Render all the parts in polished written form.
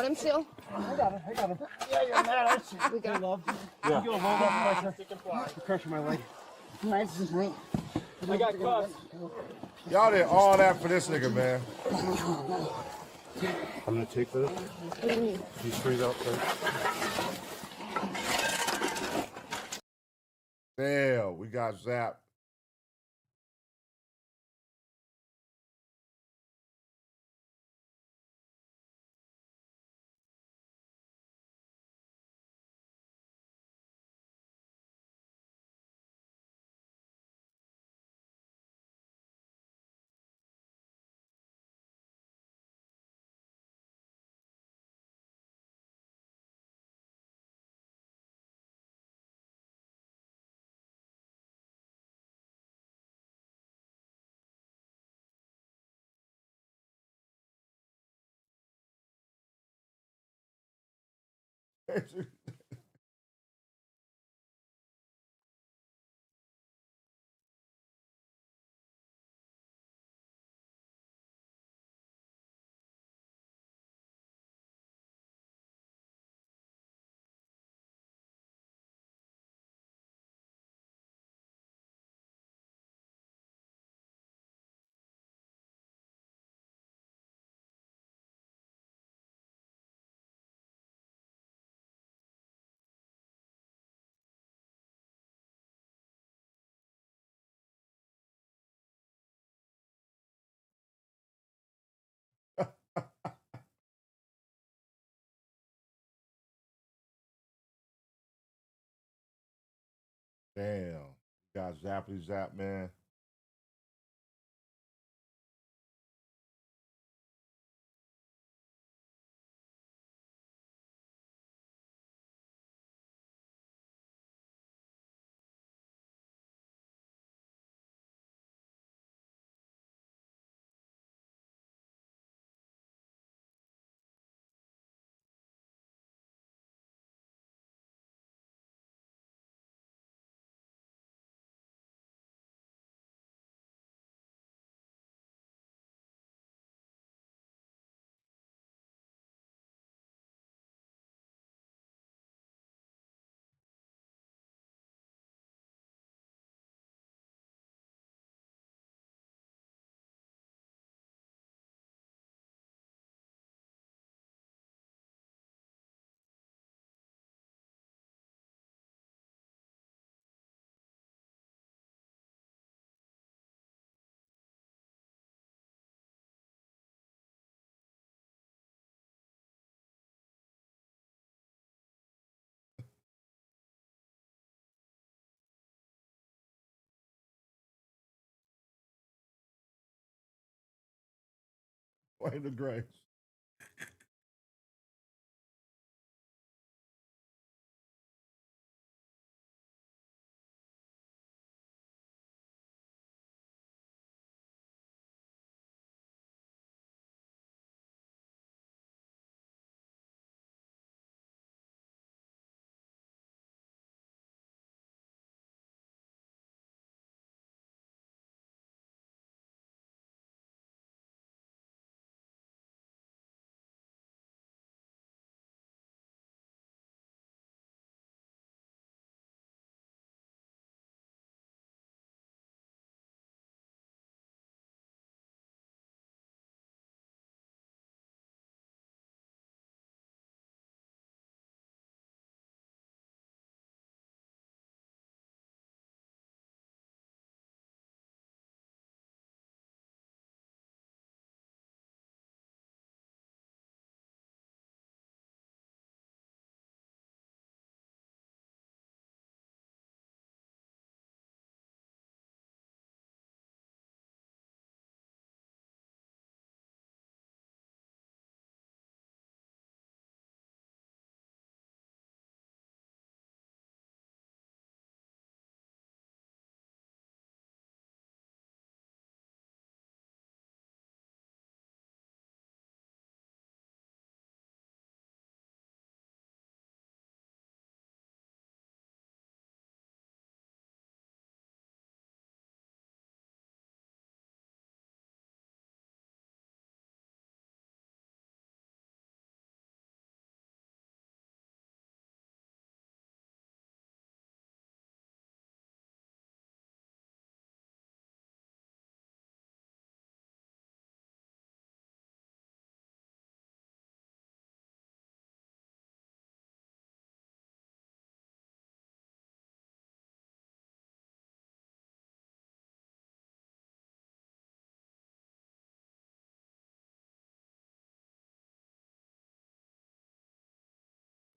want him to? I got him. Yeah, man, We got him. Yeah. You go low pressure. Pressure my leg. Nice and tight. I got cuffs. Y'all did all that for this nigga, man. I'm gonna take this. These three out there. Damn, we got zapped. Damn. Got zappity zap, man. Wayne the Grace.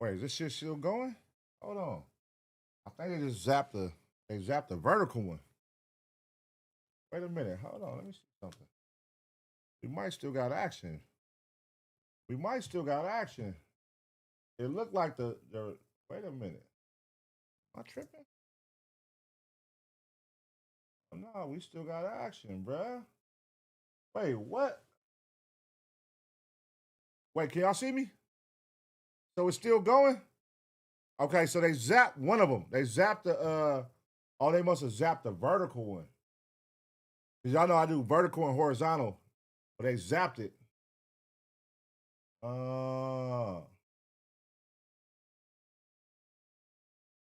Wait, is this shit still going? Hold on. I think they just zapped the vertical one. Wait a minute. Hold on. Let me see something. We might still got action. We might still got action. It looked like the wait a minute. Am I tripping? Oh, no, we still got action, bruh. Wait, what? Wait, can y'all see me? So it's still going? Okay, so they zapped one of them. They zapped the oh, they must have zapped the vertical one. Cause y'all know I do vertical and horizontal, but they zapped it.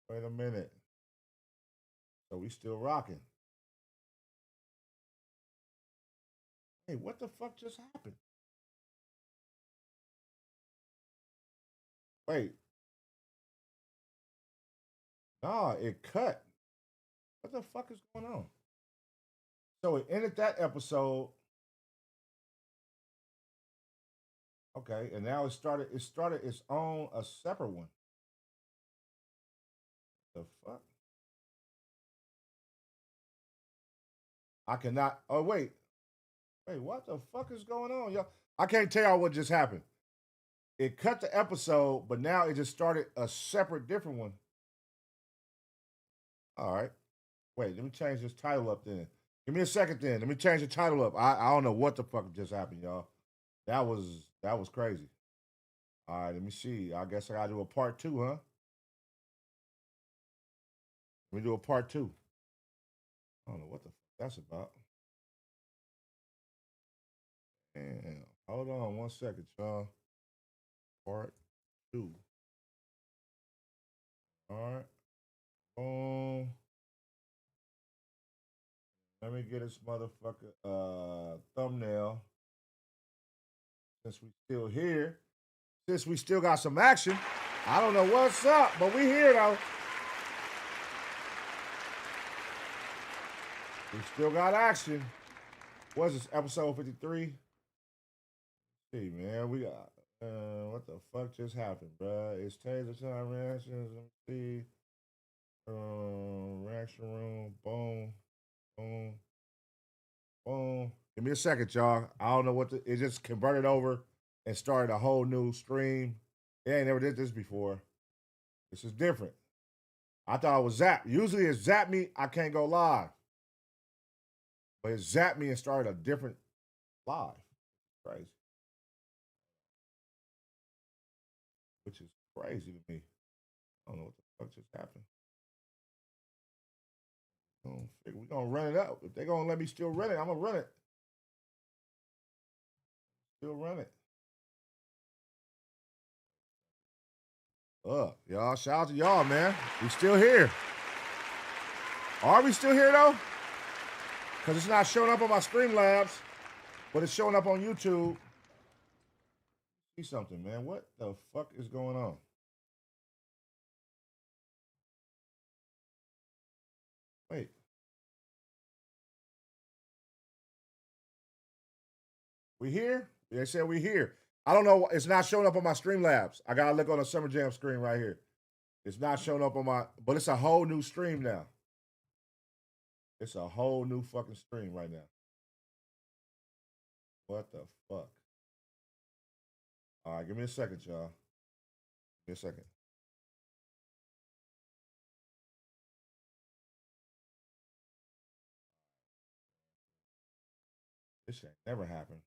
Wait a minute. So we still rocking. Hey, what the fuck just happened? Wait. Nah, it cut. What the fuck is going on? So it ended that episode. Okay, and now it started its own a separate one. The fuck? I cannot. Oh wait. Wait, what the fuck is going on, y'all? I can't tell y'all what just happened. It cut the episode, but now it just started a separate different one. All right. Wait, let me change this title up then. Give me a second then. Let me change the title up. I don't know what the fuck just happened, y'all. That was crazy. All right, let me see. I guess I gotta do a part 2, huh? Let me do a part 2. I don't know what the fuck that's about. Damn. Hold on 1 second, y'all. Part 2. All right. Boom. Let me get this motherfucker thumbnail. Since we still here. Since we still got some action. I don't know what's up, but we here though. We still got action. What's this, episode 53? See, man, we got what the fuck just happened, bruh? It's Taser time reactions. Let me see. Reaction room. Boom. Boom. Boom. Give me a second, y'all. I don't know what it just converted over and started a whole new stream. It ain't never did this before. This is different. I thought it was zap. Usually it's zap me, I can't go live. But it zapped me and started a different live. Crazy. Which is crazy to me. I don't know what the fuck just happened. We're gonna run it up. If they're gonna let me still run it, I'm gonna run it. Still run it. Y'all, shout out to y'all, man. We still here. Are we still here though? Because it's not showing up on my Streamlabs, but it's showing up on YouTube. See something, man. What the fuck is going on? Wait. We here? They said we here. I don't know. It's not showing up on my Streamlabs. I gotta look on the Summer Jam screen right here. It's not showing up on my, but it's a whole new stream now. It's a whole new fucking stream right now. What the fuck? All right, give me a second, y'all. Give me a second. This ain't never happened.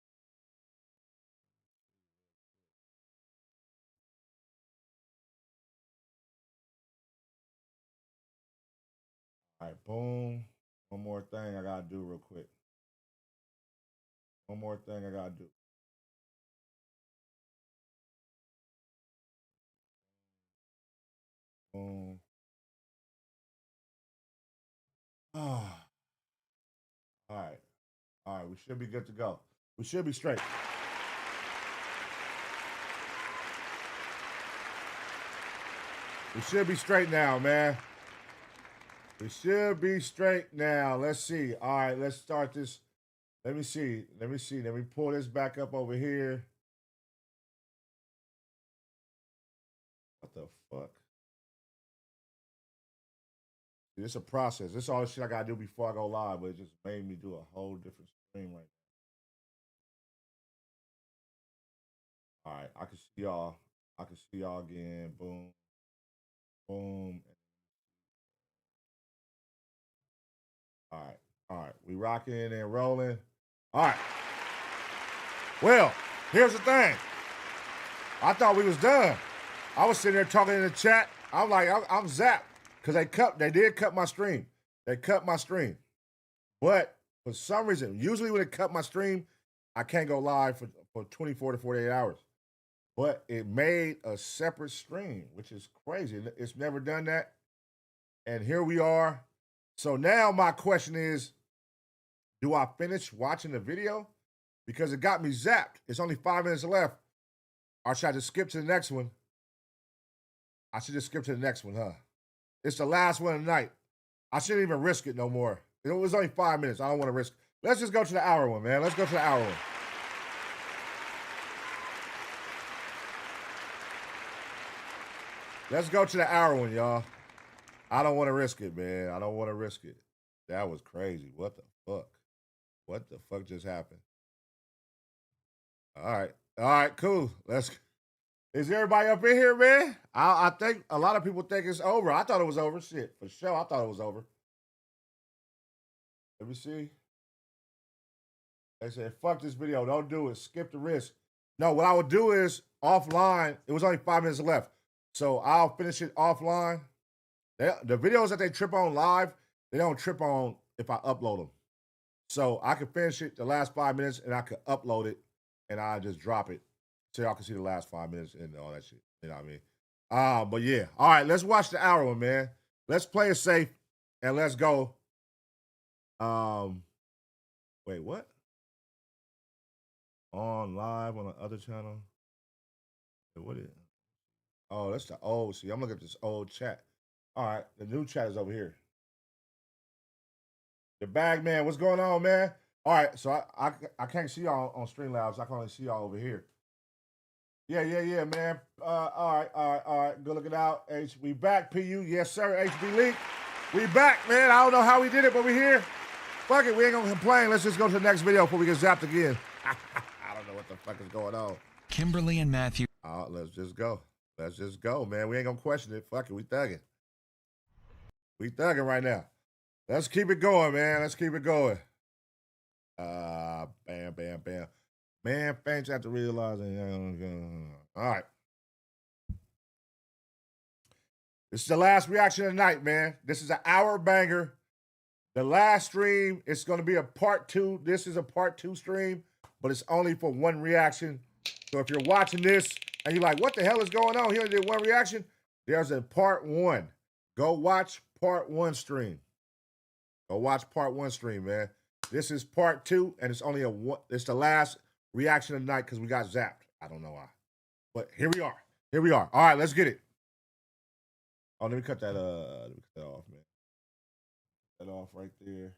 All right, boom. One more thing I gotta do real quick. One more thing I gotta do. Boom. All right. All right, we should be good to go. We should be straight. We should be straight now, man. We should be straight now. Let's see. All right, let's start this. Let me see. Let me pull this back up over here. What What the fuck? It's a process. This is all the shit I gotta do before I go live, but it just made me do a whole different stream right now. All right, I can see y'all. I can see y'all again. Boom. Boom. All right. All right. We rocking and rolling. All right. Well, here's the thing. I thought we was done. I was sitting there talking in the chat. I'm like, I'm zapped. Because they did cut my stream. They cut my stream. But for some reason, usually when they cut my stream, I can't go live for 24 to 48 hours. But it made a separate stream, which is crazy. It's never done that. And here we are. So now my question is, do I finish watching the video? Because it got me zapped. It's only 5 minutes left. Or should I just skip to the next one? I should just skip to the next one, huh? It's the last one of the night. I shouldn't even risk it no more. It was only 5 minutes. I don't want to risk. Let's just go to the hour one, man. Let's go to the hour one. Let's go to the hour one, y'all. I don't want to risk it, man. I don't want to risk it. That was crazy. What the fuck? What the fuck just happened? All right. All right, cool. Is everybody up in here, man? I think a lot of people think it's over. I thought it was over. Shit, for sure. I thought it was over. Let me see. They said, fuck this video. Don't do it. Skip the risk. No, what I would do is offline. It was only 5 minutes left. So I'll finish it offline. The videos that they trip on live, they don't trip on if I upload them. So I can finish it the last 5 minutes and I could upload it and I'll just drop it so y'all can see the last 5 minutes and all that shit. You know what I mean? But yeah. All right, let's watch the hour one, man. Let's play it safe and let's go. Wait, what? On live on the other channel. Wait, what is it? Oh, that's the old. See, I'm looking at this old chat. All right, the new chat is over here. The bag man, what's going on, man? All right, so I can't see y'all on Streamlabs. I can only see y'all over here. Yeah, man. All right. Good looking out. We back, PU. Yes, sir. HB Leak. We back, man. I don't know how we did it, but we're here. Fuck it, we ain't gonna complain. Let's just go to the next video before we get zapped again. I don't know what the fuck is going on. Kimberly and Matthew. Let's just go. Let's just go, man. We ain't gonna question it. Fuck it, we thugging. We thugging right now. Let's keep it going, man. Let's keep it going. Bam. Man, thanks after realizing. All right. This is the last reaction of the night, man. This is an hour banger. The last stream, it's going to be a part 2. This is a part 2 stream, but it's only for one reaction. So if you're watching this and you're like, what the hell is going on? He only did one reaction. There's a part 1. Go watch part 1 stream. Go watch part 1 stream, man. This is part 2, and it's only it's the last reaction of the night because we got zapped. I don't know why. But here we are. Here we are. All right, let's get it. Oh, let me cut that off, man. That off right there.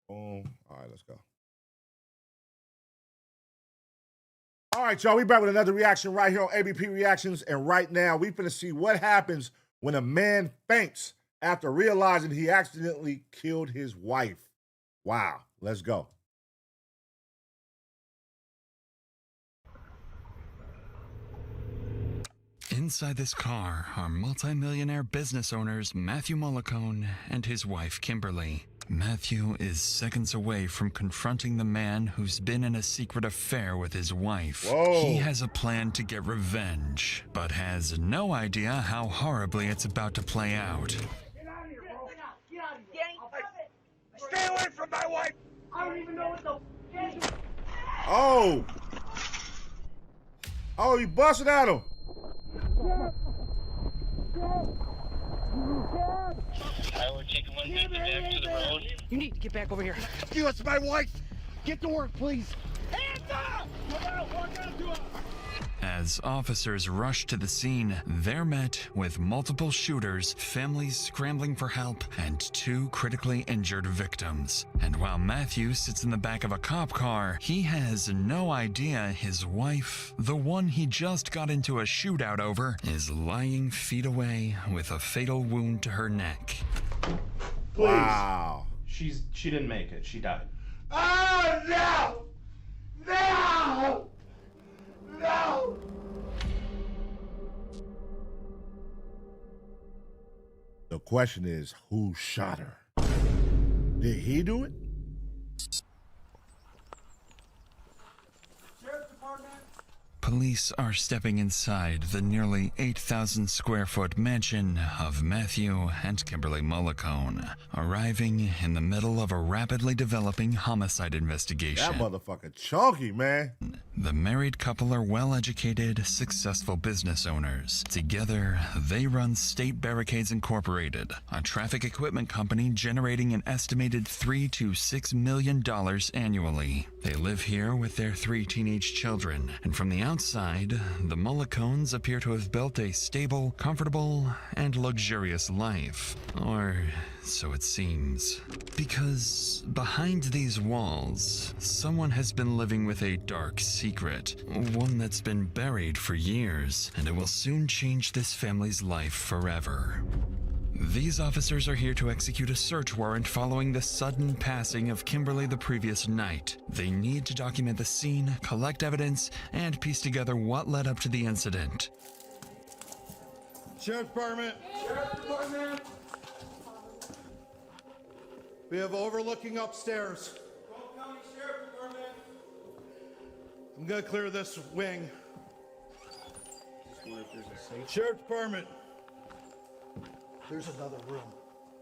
Boom. All right, let's go. All right, y'all, we back with another reaction right here on ABP Reactions, and right now we finna see what happens when a man faints after realizing he accidentally killed his wife. Wow, let's go. Inside this car are multimillionaire business owners Matthew Mollicone and his wife Kimberly. Matthew is seconds away from confronting the man who's been in a secret affair with his wife. Whoa. He has a plan to get revenge, but has no idea how horribly it's about to play out. Get out of here, bro. Get out of here. Stay away from my wife. I don't even know what the... Oh. Oh, you busted at him. We're taking one back to the road. You need to get back over here. You, it's my wife. Get to work, please. Hands up! As officers rush to the scene, they're met with multiple shooters, families scrambling for help, and 2 critically injured victims. And while Matthew sits in the back of a cop car, he has no idea his wife, the one he just got into a shootout over, is lying feet away with a fatal wound to her neck. Please. Wow. She didn't make it. She died. Oh, no! No! No! The question is, who shot her? Did he do it? Sheriff's Department. Police are stepping inside the nearly 8,000 square foot mansion of Matthew and Kimberly Mullicone, arriving in the middle of a rapidly developing homicide investigation. That motherfucker chunky, man. The married couple are well-educated, successful business owners. Together, they run State Barricades Incorporated, a traffic equipment company generating an estimated $3 to $6 million annually. They live here with their 3 teenage children, and from the outside, the Mullicones appear to have built a stable, comfortable, and luxurious life. Or so it seems. Because behind these walls, someone has been living with a dark secret, one that's been buried for years, and it will soon change this family's life forever. These officers are here to execute a search warrant following the sudden passing of Kimberly the previous night. They need to document the scene, collect evidence, and piece together what led up to the incident. Sheriff's Department. Sheriff's Department. We have overlooking upstairs. Polk County Sheriff's Department. I'm gonna clear this wing. Sheriff's Department. There's another room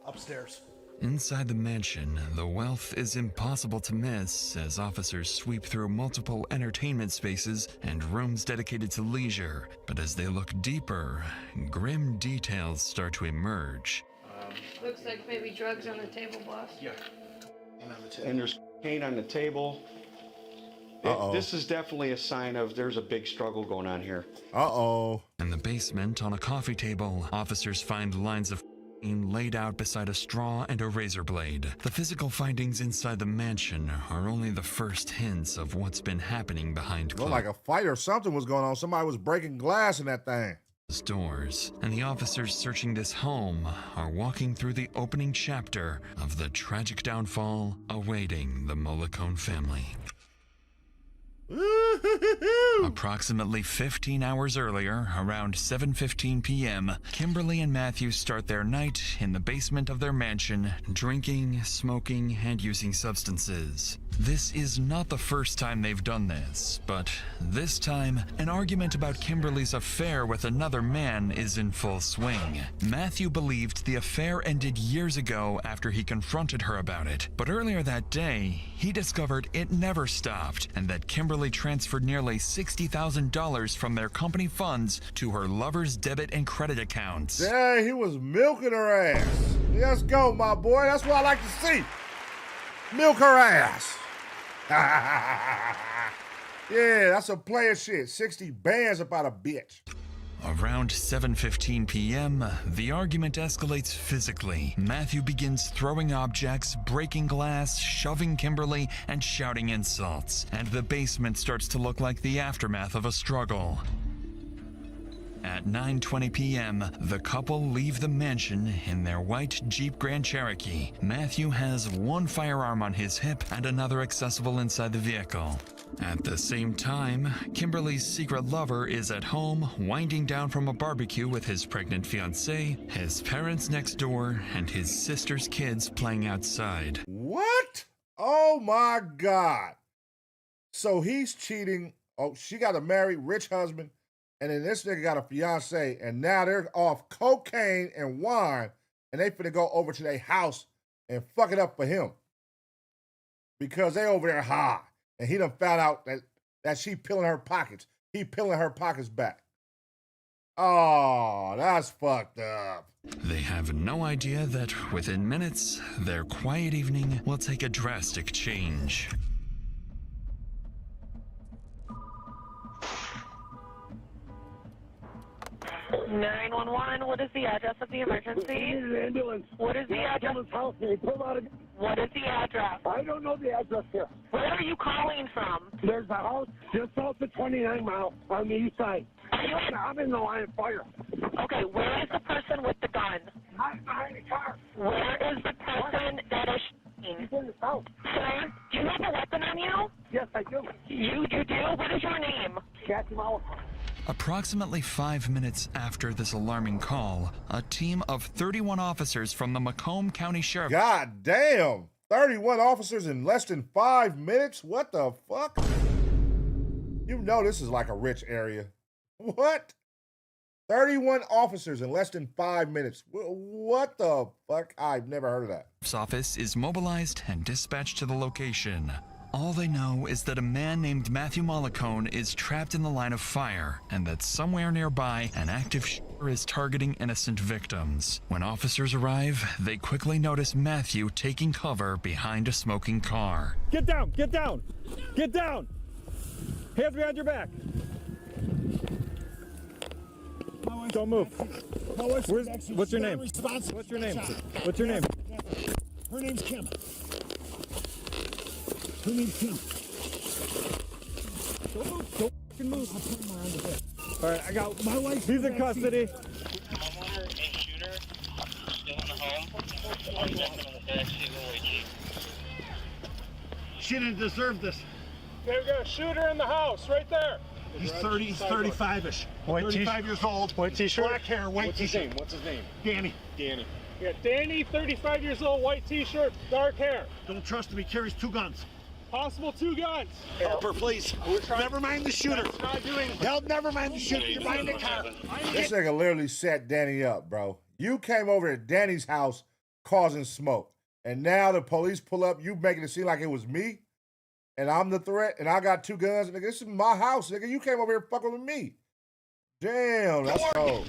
upstairs. Inside the mansion, the wealth is impossible to miss as officers sweep through multiple entertainment spaces and rooms dedicated to leisure. But as they look deeper, grim details start to emerge. Looks like maybe drugs on the table, boss. Yeah. And there's cocaine on the table. Uh-oh. This is definitely a sign of there's a big struggle going on here. Uh-oh. In the basement, on a coffee table, officers find lines of cocaine laid out beside a straw and a razor blade. The physical findings inside the mansion are only the first hints of what's been happening behind Looked like closed a fight or something was going on. Somebody was breaking glass in that thing. doors. And the officers searching this home are walking through the opening chapter of the tragic downfall awaiting the Mullicone family. Approximately 15 hours earlier, around 7:15 p.m., Kimberly and Matthew start their night in the basement of their mansion, drinking, smoking, and using substances. This is not the first time they've done this, but this time, an argument about Kimberly's affair with another man is in full swing. Matthew believed the affair ended years ago after he confronted her about it, but earlier that day, he discovered it never stopped and that Kimberly transferred nearly $60,000 from their company funds to her lover's debit and credit accounts. Dang, he was milking her ass. Let's go, my boy. That's what I like to see. Milk her ass. Yeah, that's some player shit. 60 bands about a bitch. Around 7:15 p.m., the argument escalates physically. Matthew begins throwing objects, breaking glass, shoving Kimberly, and shouting insults. And the basement starts to look like the aftermath of a struggle. At 9:20 p.m., the couple leave the mansion in their white Jeep Grand Cherokee. Matthew has one firearm on his hip and another accessible inside the vehicle. At the same time, Kimberly's secret lover is at home, winding down from a barbecue with his pregnant fiancée, his parents next door, and his sister's kids playing outside. What? Oh my God. So he's cheating. Oh, she got a married rich husband, and then this nigga got a fiancée, and now they're off cocaine and wine, and they finna go over to their house and fuck it up for him. Because they over there high. And he done found out that she peeling her pockets. He peeling her pockets back. Oh, that's fucked up. They have no idea that within minutes, their quiet evening will take a drastic change. 911, what is the address of the emergency? An ambulance. What is the address? House. Can you pull out What is the address? I don't know the address here. Where are you calling from? There's a house just south of 29 Mile on the east side. Are you I'm in the line of fire. Okay, where is the person with the gun? I'm behind the car. Where is the person that is shooting? He's in the house. Sir, do you have a weapon on you? Yes, I do. You do? What is your name? Catch him out. Approximately 5 minutes after this alarming call, a team of 31 officers from the Macomb County Sheriff. God damn. 31 officers in less than 5 minutes? What the fuck? You know this is like a rich area. What? 31 officers in less than 5 minutes. What the fuck? I've never heard of that. Office is mobilized and dispatched to the location. All they know is that a man named Matthew Mollicone is trapped in the line of fire and that somewhere nearby an active shooter is targeting innocent victims. When officers arrive, they quickly notice Matthew taking cover behind a smoking car. Get down! Get down! Get down! Hands behind your back. Don't move. What's your name? What's your name? What's your name? Her name's Kim. Her name's Kim. Don't move. Don't fucking move. I'll put him around the bed. All right, I got My wife. He's in custody. Homeowner and shooter still in the home. One second on the back seat of the white Jeep. She didn't deserve this. They've got a shooter in the house right there. He's 30, he's 35-ish. White 35 years old. White t-shirt. Black hair, white t-shirt. What's his name? Danny. Danny. Yeah, Danny, 35 years old, white t-shirt, dark hair. Don't trust him. He carries 2 guns. Possible 2 guns. Help her, please. Never mind the shooter. Not doing. Help, never mind the shooter. You're behind the car. This nigga literally set Danny up, bro. You came over to Danny's house causing smoke. And now the police pull up, you making it seem like it was me. And I'm the threat, and I got 2 guns. Nigga, this is my house, nigga. You came over here fucking with me. Damn, that's cold.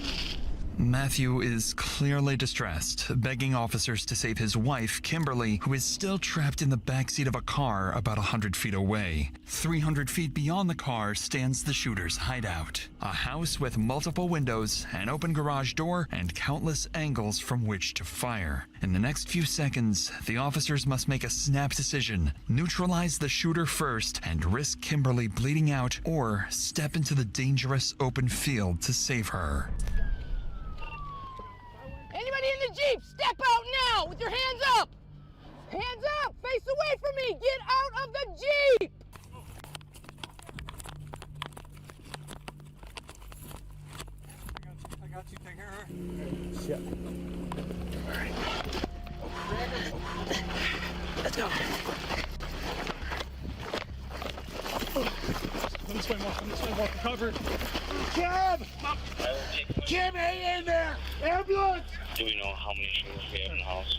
Matthew is clearly distressed, begging officers to save his wife, Kimberly, who is still trapped in the backseat of a car about 100 feet away. 300 feet beyond the car stands the shooter's hideout, a house with multiple windows, an open garage door, and countless angles from which to fire. In the next few seconds, the officers must make a snap decision: neutralize the shooter first and risk Kimberly bleeding out, or step into the dangerous open field to save her. Anybody in the Jeep, step out now with your hands up! Hands up! Face away from me! Get out of the Jeep! I got you. Take care of her. Shit. All right. Let's go. This way, walk cover. Kim! Kim, hang in there! Ambulance! Do we know how many shooters we have in the house?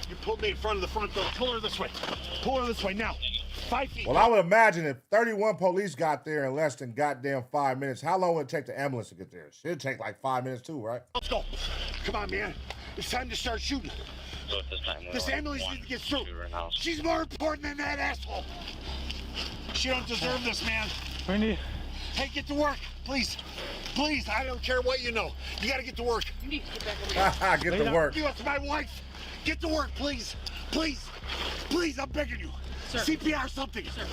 You pulled me in front of the front door. Pull her this way. Pull her this way now. 5 feet. Well, I would imagine if 31 police got there in less than goddamn 5 minutes, how long would it take the ambulance to get there? It'd take like 5 minutes too, right? Let's go. Come on, man. It's time to start shooting. So at this time, This ambulance needs to get through. shooter in the house. She's more important than that asshole. She don't deserve this, man. We need. Hey, get to work, please. Please, I don't care what you know. You gotta get to work. You need to get back over here. Get to work. You to my wife. Get to work, please. Please. Please, I'm begging you. Sir. CPR something. Sir.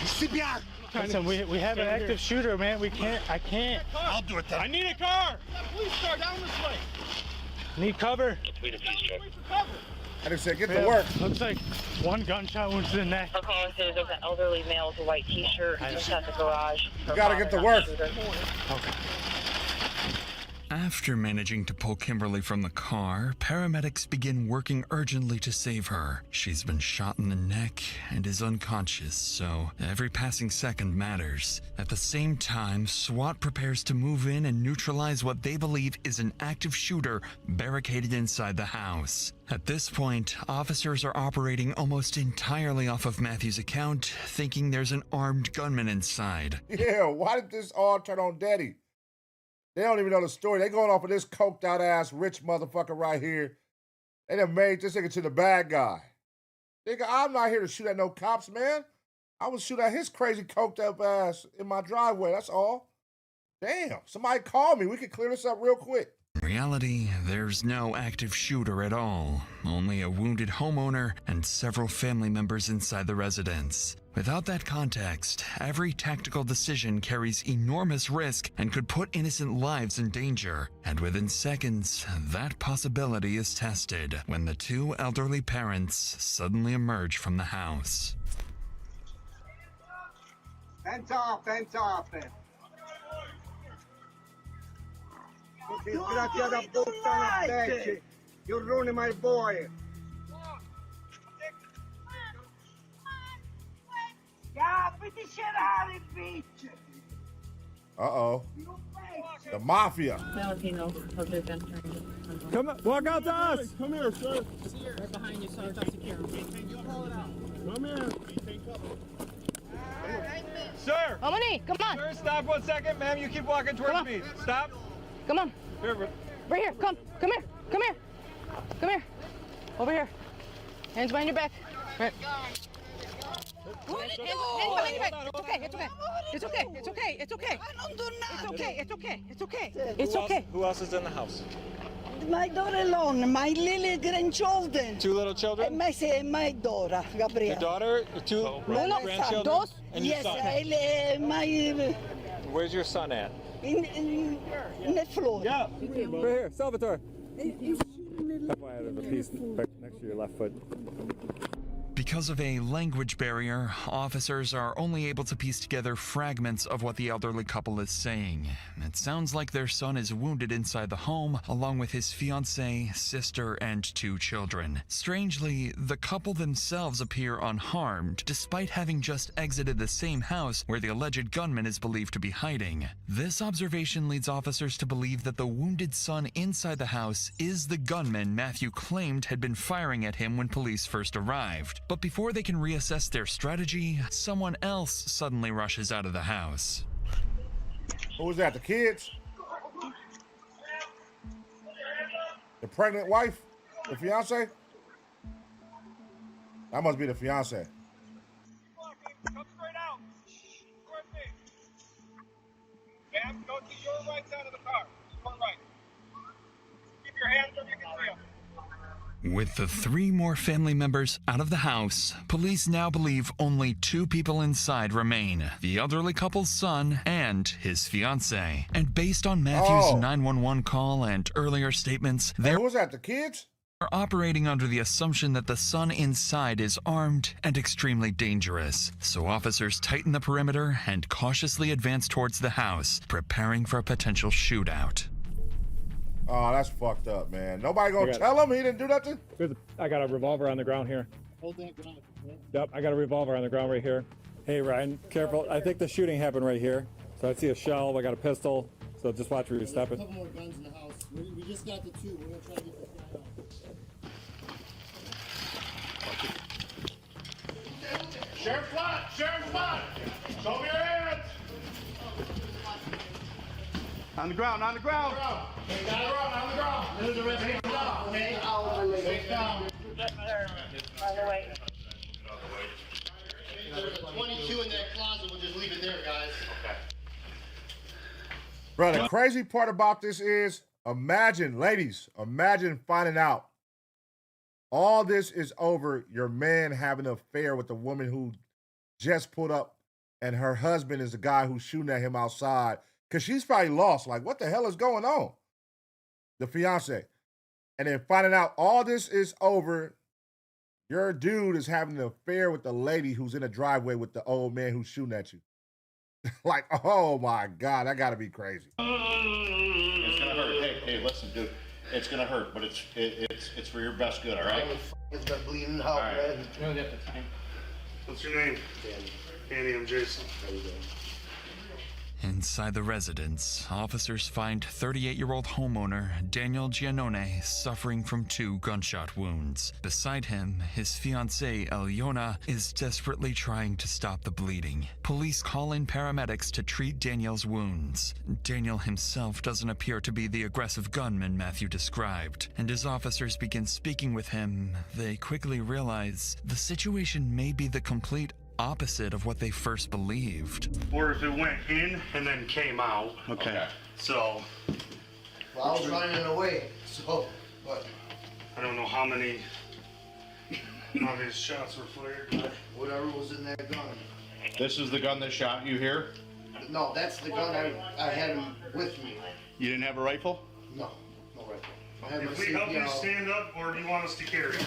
CPR. Listen, we have an active shooter, man. I can't. I'll do it then. I need a car. Police car down this way. Need cover. Between the police truck. I just said, get to work. Looks like 1 gunshot wound to the neck. Our caller says there's an elderly male with a white t-shirt just at the garage. You gotta get to work. Okay. After managing to pull Kimberly from the car, paramedics begin working urgently to save her. She's been shot in the neck and is unconscious, so every passing second matters. At the same time, SWAT prepares to move in and neutralize what they believe is an active shooter barricaded inside the house. At this point, officers are operating almost entirely off of Matthew's account, thinking there's an armed gunman inside. Yeah, why did this all turn on Daddy? They don't even know the story. They going off of this coked out ass rich motherfucker right here. They done made this nigga to the bad guy. Nigga, I'm not here to shoot at no cops, man. I was shoot at his crazy coked up ass in my driveway, that's all. Damn, somebody call me. We can clear this up real quick. In reality, there's no active shooter at all, only a wounded homeowner and several family members inside the residence. Without that context, every tactical decision carries enormous risk and could put innocent lives in danger. And within seconds, that possibility is tested when the two elderly parents suddenly emerge from the house. Hands off, hands off. You're ruining my boy. Uh-oh. The mafia. Come on, walk out to us. Come here, sir. Right behind you, so it's not secure. Come here. Sir! Harmony, come on. Sir, stop 1 second. Ma'am, you keep walking towards me. Stop. Come on. Here, Right here. Come here. Come here. Come here. Over here. Hands behind your back. Right. Hands behind your back. It's okay. It's okay. It's okay. It's okay. It's okay. It's okay. It's okay. It's okay. Who else is in the house? My daughter alone, my little grandchildren. 2 little children? My daughter, Gabriel. Your daughter, 2 grandchildren, and your yes, son. my Where's your son at? in the floor. Yeah, right here, Salvatore. FYI, there's a piece right next to your left foot. Because of a language barrier, officers are only able to piece together fragments of what the elderly couple is saying. It sounds like their son is wounded inside the home, along with his fiancée, sister, and 2 children. Strangely, the couple themselves appear unharmed, despite having just exited the same house where the alleged gunman is believed to be hiding. This observation leads officers to believe that the wounded son inside the house is the gunman Matthew claimed had been firing at him when police first arrived. But before they can reassess their strategy, someone else suddenly rushes out of the house. Who was that? The kids? The pregnant wife? The fiance? That must be the fiance. Come straight out. Towards me. Ma'am, go to your right side of the car. Your right. Keep your hands where you can see them. With the 3 more family members out of the house, police now believe only 2 people inside remain, the elderly couple's son and his fiancée. And based on Matthew's 911 call and earlier statements, who was that, the kids? Are operating under the assumption that the son inside is armed and extremely dangerous. So officers tighten the perimeter and cautiously advance towards the house, preparing for a potential shootout. Oh, that's fucked up, man. Nobody gonna tell him he didn't do nothing? I got a revolver on the ground here. Hold that ground. Yep, I got a revolver on the ground right here. Hey, Ryan, careful. I think the shooting happened right here. So I see a shell. I got a pistol. So just watch where you're stepping. A couple more guns in the house. We just got the 2. We're gonna try to get the 3 out. Sheriff SWAT! Sheriff SWAT! Show me your hands! On the ground, on the ground. Okay, got it wrong, on the ground. There's the rest of the down, okay? Face down. By the way. There's a 22 in that closet. We'll just leave it there, guys. Okay. Bro, the crazy part about this is, imagine, ladies, imagine finding out all this is over, your man having an affair with the woman who just pulled up, and her husband is the guy who's shooting at him outside, because she's probably lost. Like, what the hell is going on? The fiance. And then finding out all this is over, your dude is having an affair with the lady who's in the driveway with the old man who's shooting at you. Like, oh my God, that gotta be crazy. It's gonna hurt. Hey, listen, dude. It's gonna hurt, but it's for your best good, all right? It's got bleeding out, man. What's your name? Danny, I'm Jason. How you doing? Inside the residence, officers find 38-year-old homeowner Daniel Giannone suffering from 2 gunshot wounds. Beside him, his fiancée, Eliona, is desperately trying to stop the bleeding. Police call in paramedics to treat Daniel's wounds. Daniel himself doesn't appear to be the aggressive gunman Matthew described, and as officers begin speaking with him, they quickly realize the situation may be the complete opposite of what they first believed. Or if it went in and then came out. Okay. So. Well, I was running away, so, but. I don't know how many obvious shots were fired, but. Whatever was in that gun. This is the gun that shot you here? No, that's the gun I had him with me. You didn't have a rifle? No, no rifle. I had my If we help you CPR. stand up, or do you want us to carry it?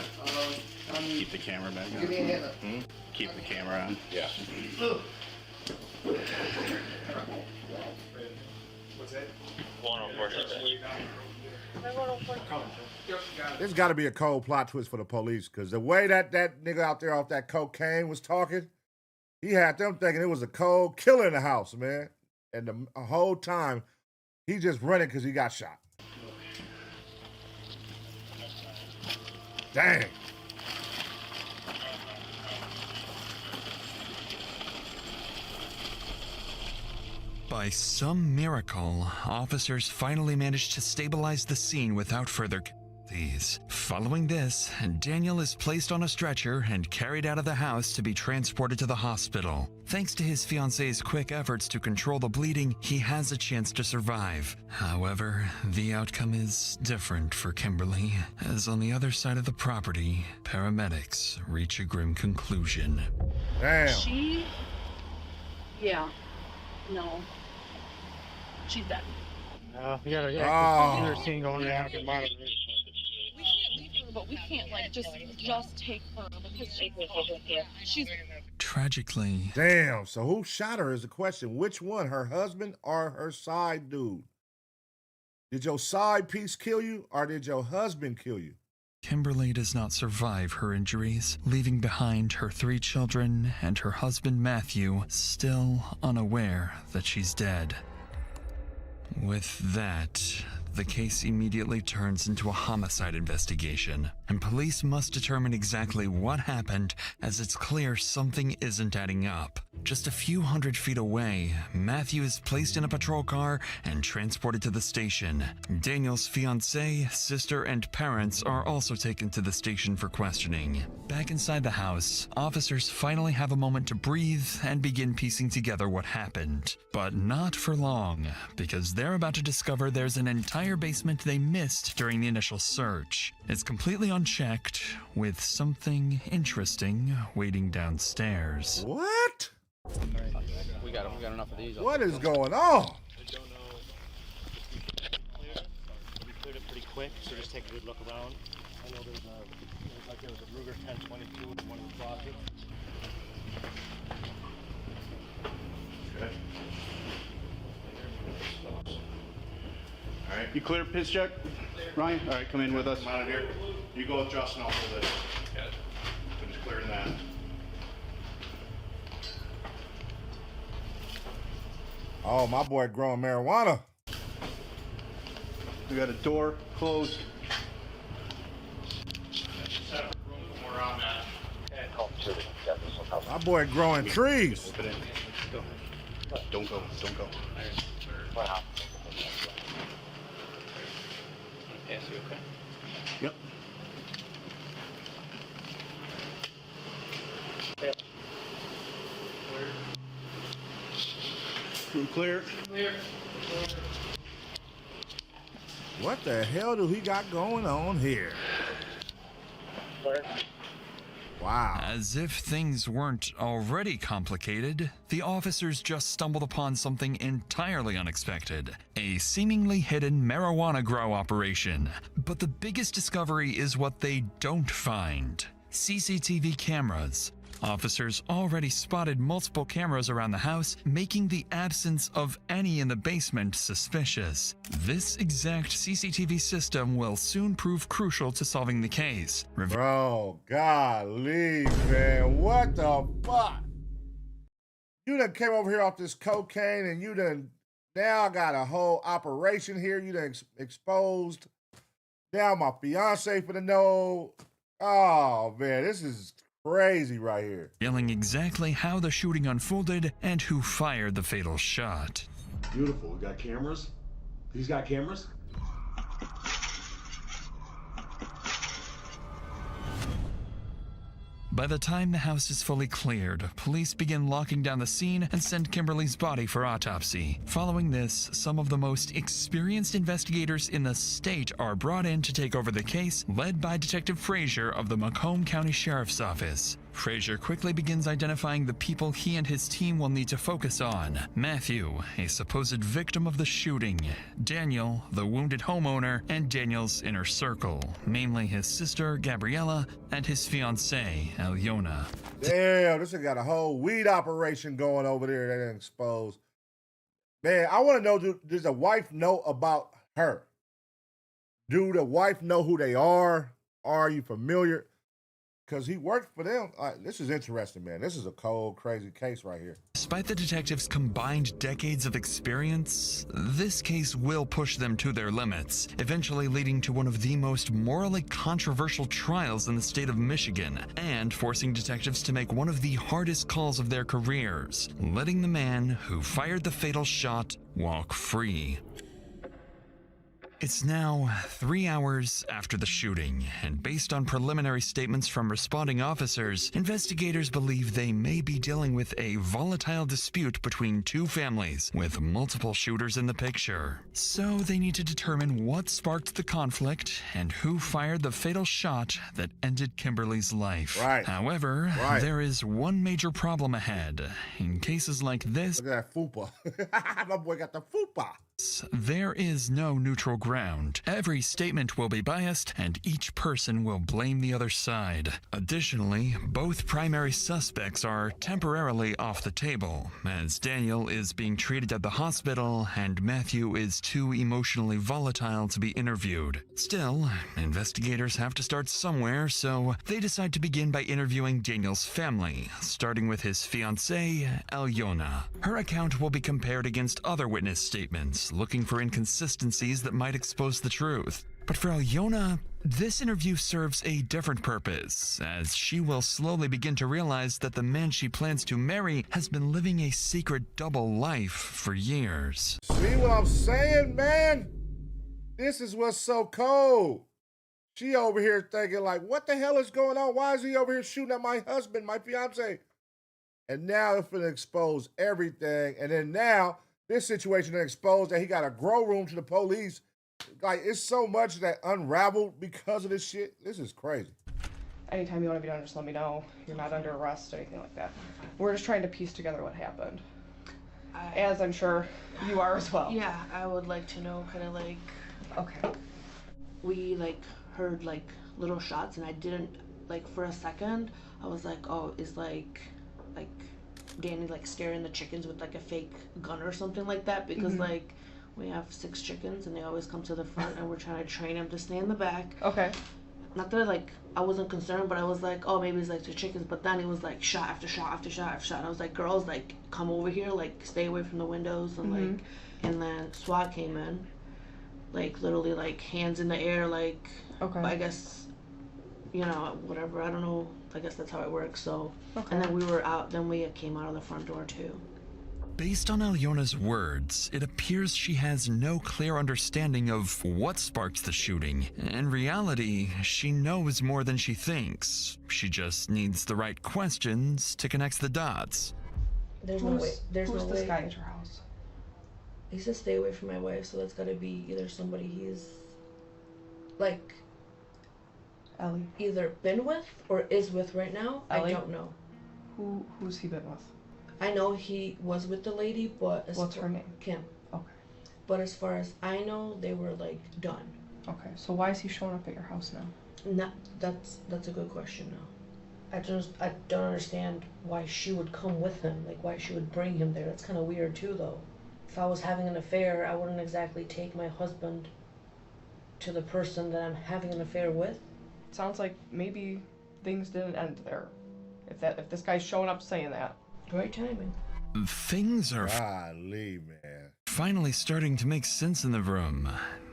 Keep the camera back on. Give me a hand. Keep the camera on. Yeah. What's that? 104. There's got to be a cold plot twist for the police, because the way that nigga out there off that cocaine was talking, he had them thinking it was a cold killer in the house, man. And the whole time, he just running because he got shot. Dang. By some miracle, officers finally managed to stabilize the scene without further casualties. Following this, Daniel is placed on a stretcher and carried out of the house to be transported to the hospital. Thanks to his fiance's quick efforts to control the bleeding, he has a chance to survive. However, the outcome is different for Kimberly, as on the other side of the property, paramedics reach a grim conclusion. Damn. Yeah. No. She's dead. We got Oh. our scene going down. We can't leave her, but we can't just take her because she's. Tragically. Damn, so who shot her is the question. Which one, her husband or her side dude? Did your side piece kill you or did your husband kill you? Kimberly does not survive her injuries, leaving behind her 3 children and her husband Matthew, still unaware that she's dead. With that, the case immediately turns into a homicide investigation, and police must determine exactly what happened, as it's clear something isn't adding up. Just a few hundred feet away, Matthew is placed in a patrol car and transported to the station. Daniel's fiancée, sister, and parents are also taken to the station for questioning. Back inside the house, officers finally have a moment to breathe and begin piecing together what happened. But not for long, because they're about to discover there's an entire basement they missed during the initial search. It's completely unchecked, with something interesting waiting downstairs. What? We got enough of these. What is going on? We cleared it pretty quick, so just take a good look around. I know there was a Ruger 1022 in one of the closets. Okay. All right. You clear pitch check? Ryan? All right, come in with us. Come out of here. You go with Justin off of this. Finish clearing that. Oh, my boy growing marijuana. We got a door closed. My boy growing trees. Don't go. Don't go. Pass you okay? Yep. Room clear. What the hell do he got going on here? Wow. As if things weren't already complicated, the officers just stumbled upon something entirely unexpected, a seemingly hidden marijuana grow operation. But the biggest discovery is what they don't find: CCTV cameras. Officers already spotted multiple cameras around the house, making the absence of any in the basement suspicious. This exact CCTV system will soon prove crucial to solving the case. Bro, golly, man, what the fuck? You done came over here off this cocaine and you done now got a whole operation here. You done exposed. Now my fiance for the know. Oh, man, this is crazy right here. Revealing exactly how the shooting unfolded and who fired the fatal shot. Beautiful. We got cameras. He's got cameras. By the time the house is fully cleared, police begin locking down the scene and send Kimberly's body for autopsy. Following this, some of the most experienced investigators in the state are brought in to take over the case, led by Detective Frazier of the Macomb County Sheriff's Office. Frazier quickly begins identifying the people he and his team will need to focus on. Matthew, a supposed victim of the shooting. Daniel, the wounded homeowner, and Daniel's inner circle, mainly his sister, Gabriella, and his fiancée, Alyona. Damn, this has got a whole weed operation going over there that didn't expose. Man, I want to know, does the wife know about her? Do the wife know who they are? Are you familiar? Because he worked for them. This is interesting, man. This is a cold, crazy case right here. Despite the detectives' combined decades of experience, this case will push them to their limits, eventually leading to one of the most morally controversial trials in the state of Michigan, and forcing detectives to make one of the hardest calls of their careers, letting the man who fired the fatal shot walk free. It's now 3 hours after the shooting, and based on preliminary statements from responding officers, investigators believe they may be dealing with a volatile dispute between two families, with multiple shooters in the picture. So they need to determine what sparked the conflict and who fired the fatal shot that ended Kimberly's life. Right. However, there is one major problem ahead. In cases like this, look at that fupa. My boy got the fupa. There is no neutral ground. Every statement will be biased, and each person will blame the other side. Additionally, both primary suspects are temporarily off the table, as Daniel is being treated at the hospital and Matthew is too emotionally volatile to be interviewed. Still, investigators have to start somewhere, so they decide to begin by interviewing Daniel's family, starting with his fiancée, Alyona. Her account will be compared against other witness statements, looking for inconsistencies that might expose the truth. But for Alyona, this interview serves a different purpose, as she will slowly begin to realize that the man she plans to marry has been living a secret double life for years. See what I'm saying, man? This is what's so cold. She over here thinking like, what the hell is going on? Why is he over here shooting at my husband, my fiance? And now it's going to expose everything. And then now this situation is exposed that he got a grow room to the police. Like, it's so much that unraveled because of this shit. This is crazy. Anytime you want to be done, just let me know. You're not under arrest or anything like that. We're just trying to piece together what happened. As I'm sure you are as well. Yeah, I would like to know kind of like... Okay. We, like, heard, like, little shots, and I didn't, like, for a second, I was like, oh, is, like, Danny, like, scaring the chickens with, like, a fake gun or something like that, because, like, we have 6 chickens, and they always come to the front, and we're trying to train them to stay in the back. Okay. Not that, like, I wasn't concerned, but I was like, oh, maybe it's, like, the chickens, but then it was, like, shot after shot after shot after shot, and I was like, girls, like, come over here, like, stay away from the windows, and, like, and then SWAT came in, like, literally, like, hands in the air, like, I guess, you know, whatever, I don't know, I guess that's how it works, so, and then we were out, then we came out of the front door, too. Based on Alyona's words, it appears she has no clear understanding of what sparked the shooting. In reality, she knows more than she thinks. She just needs the right questions to connect the dots. There's no way. There's who's no this way. guy at your house? He said stay away from my wife, so that's gotta be either somebody he's, like, Ellie. either been with or is with right now. Ellie? I don't know. Who's he been with? I know he was with the lady, but What's her name? Kim. Okay. But as far as I know, they were like done. Okay, so why is he showing up at your house now? That's a good question now. I don't understand why she would come with him, like why she would bring him there. That's kind of weird too, though. If I was having an affair, I wouldn't exactly take my husband to the person that I'm having an affair with. Sounds like maybe things didn't end there. If this guy's showing up saying that. Great timing. Things are finally starting to make sense in the room,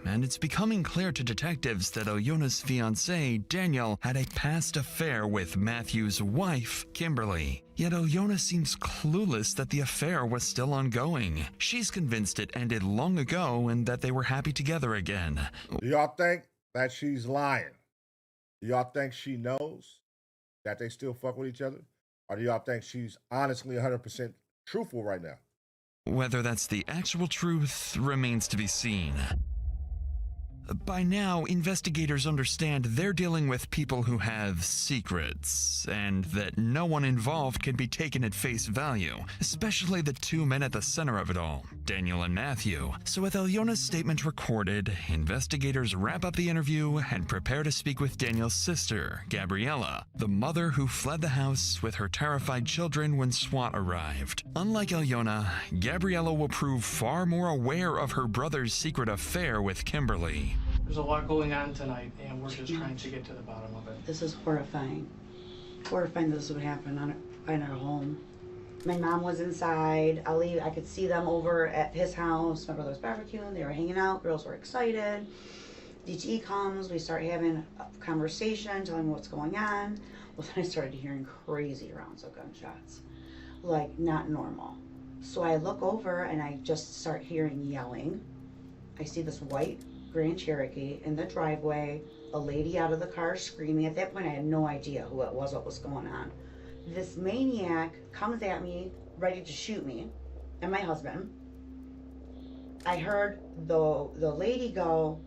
and it's becoming clear to detectives that Alyona's fiancé, Daniel, had a past affair with Matthew's wife, Kimberly. Yet Alyona seems clueless that the affair was still ongoing. She's convinced it ended long ago and that they were happy together again. Do y'all think that she's lying? Do y'all think she knows that they still fuck with each other? Or do y'all think she's honestly 100% truthful right now? Whether that's the actual truth remains to be seen. By now, investigators understand they're dealing with people who have secrets, and that no one involved can be taken at face value, especially the two men at the center of it all, Daniel and Matthew. So with Alyona's statement recorded, investigators wrap up the interview and prepare to speak with Daniel's sister, Gabriella, the mother who fled the house with her terrified children when SWAT arrived. Unlike Alyona, Gabriella will prove far more aware of her brother's secret affair with Kimberly. There's a lot going on tonight, and we're just trying to get to the bottom of it. This is horrifying. Horrifying this would happen in our home. My mom was inside. I could see them over at his house. My brother was barbecuing. They were hanging out. Girls were excited. DTE comes. We start having a conversation, telling me what's going on. Well, then I started hearing crazy rounds of gunshots. Like, not normal. So I look over, and I just start hearing yelling. I see this white Grand Cherokee in the driveway, a lady out of the car screaming. At that point, I had no idea who it was, what was going on. This maniac comes at me, ready to shoot me and my husband. I heard the lady go,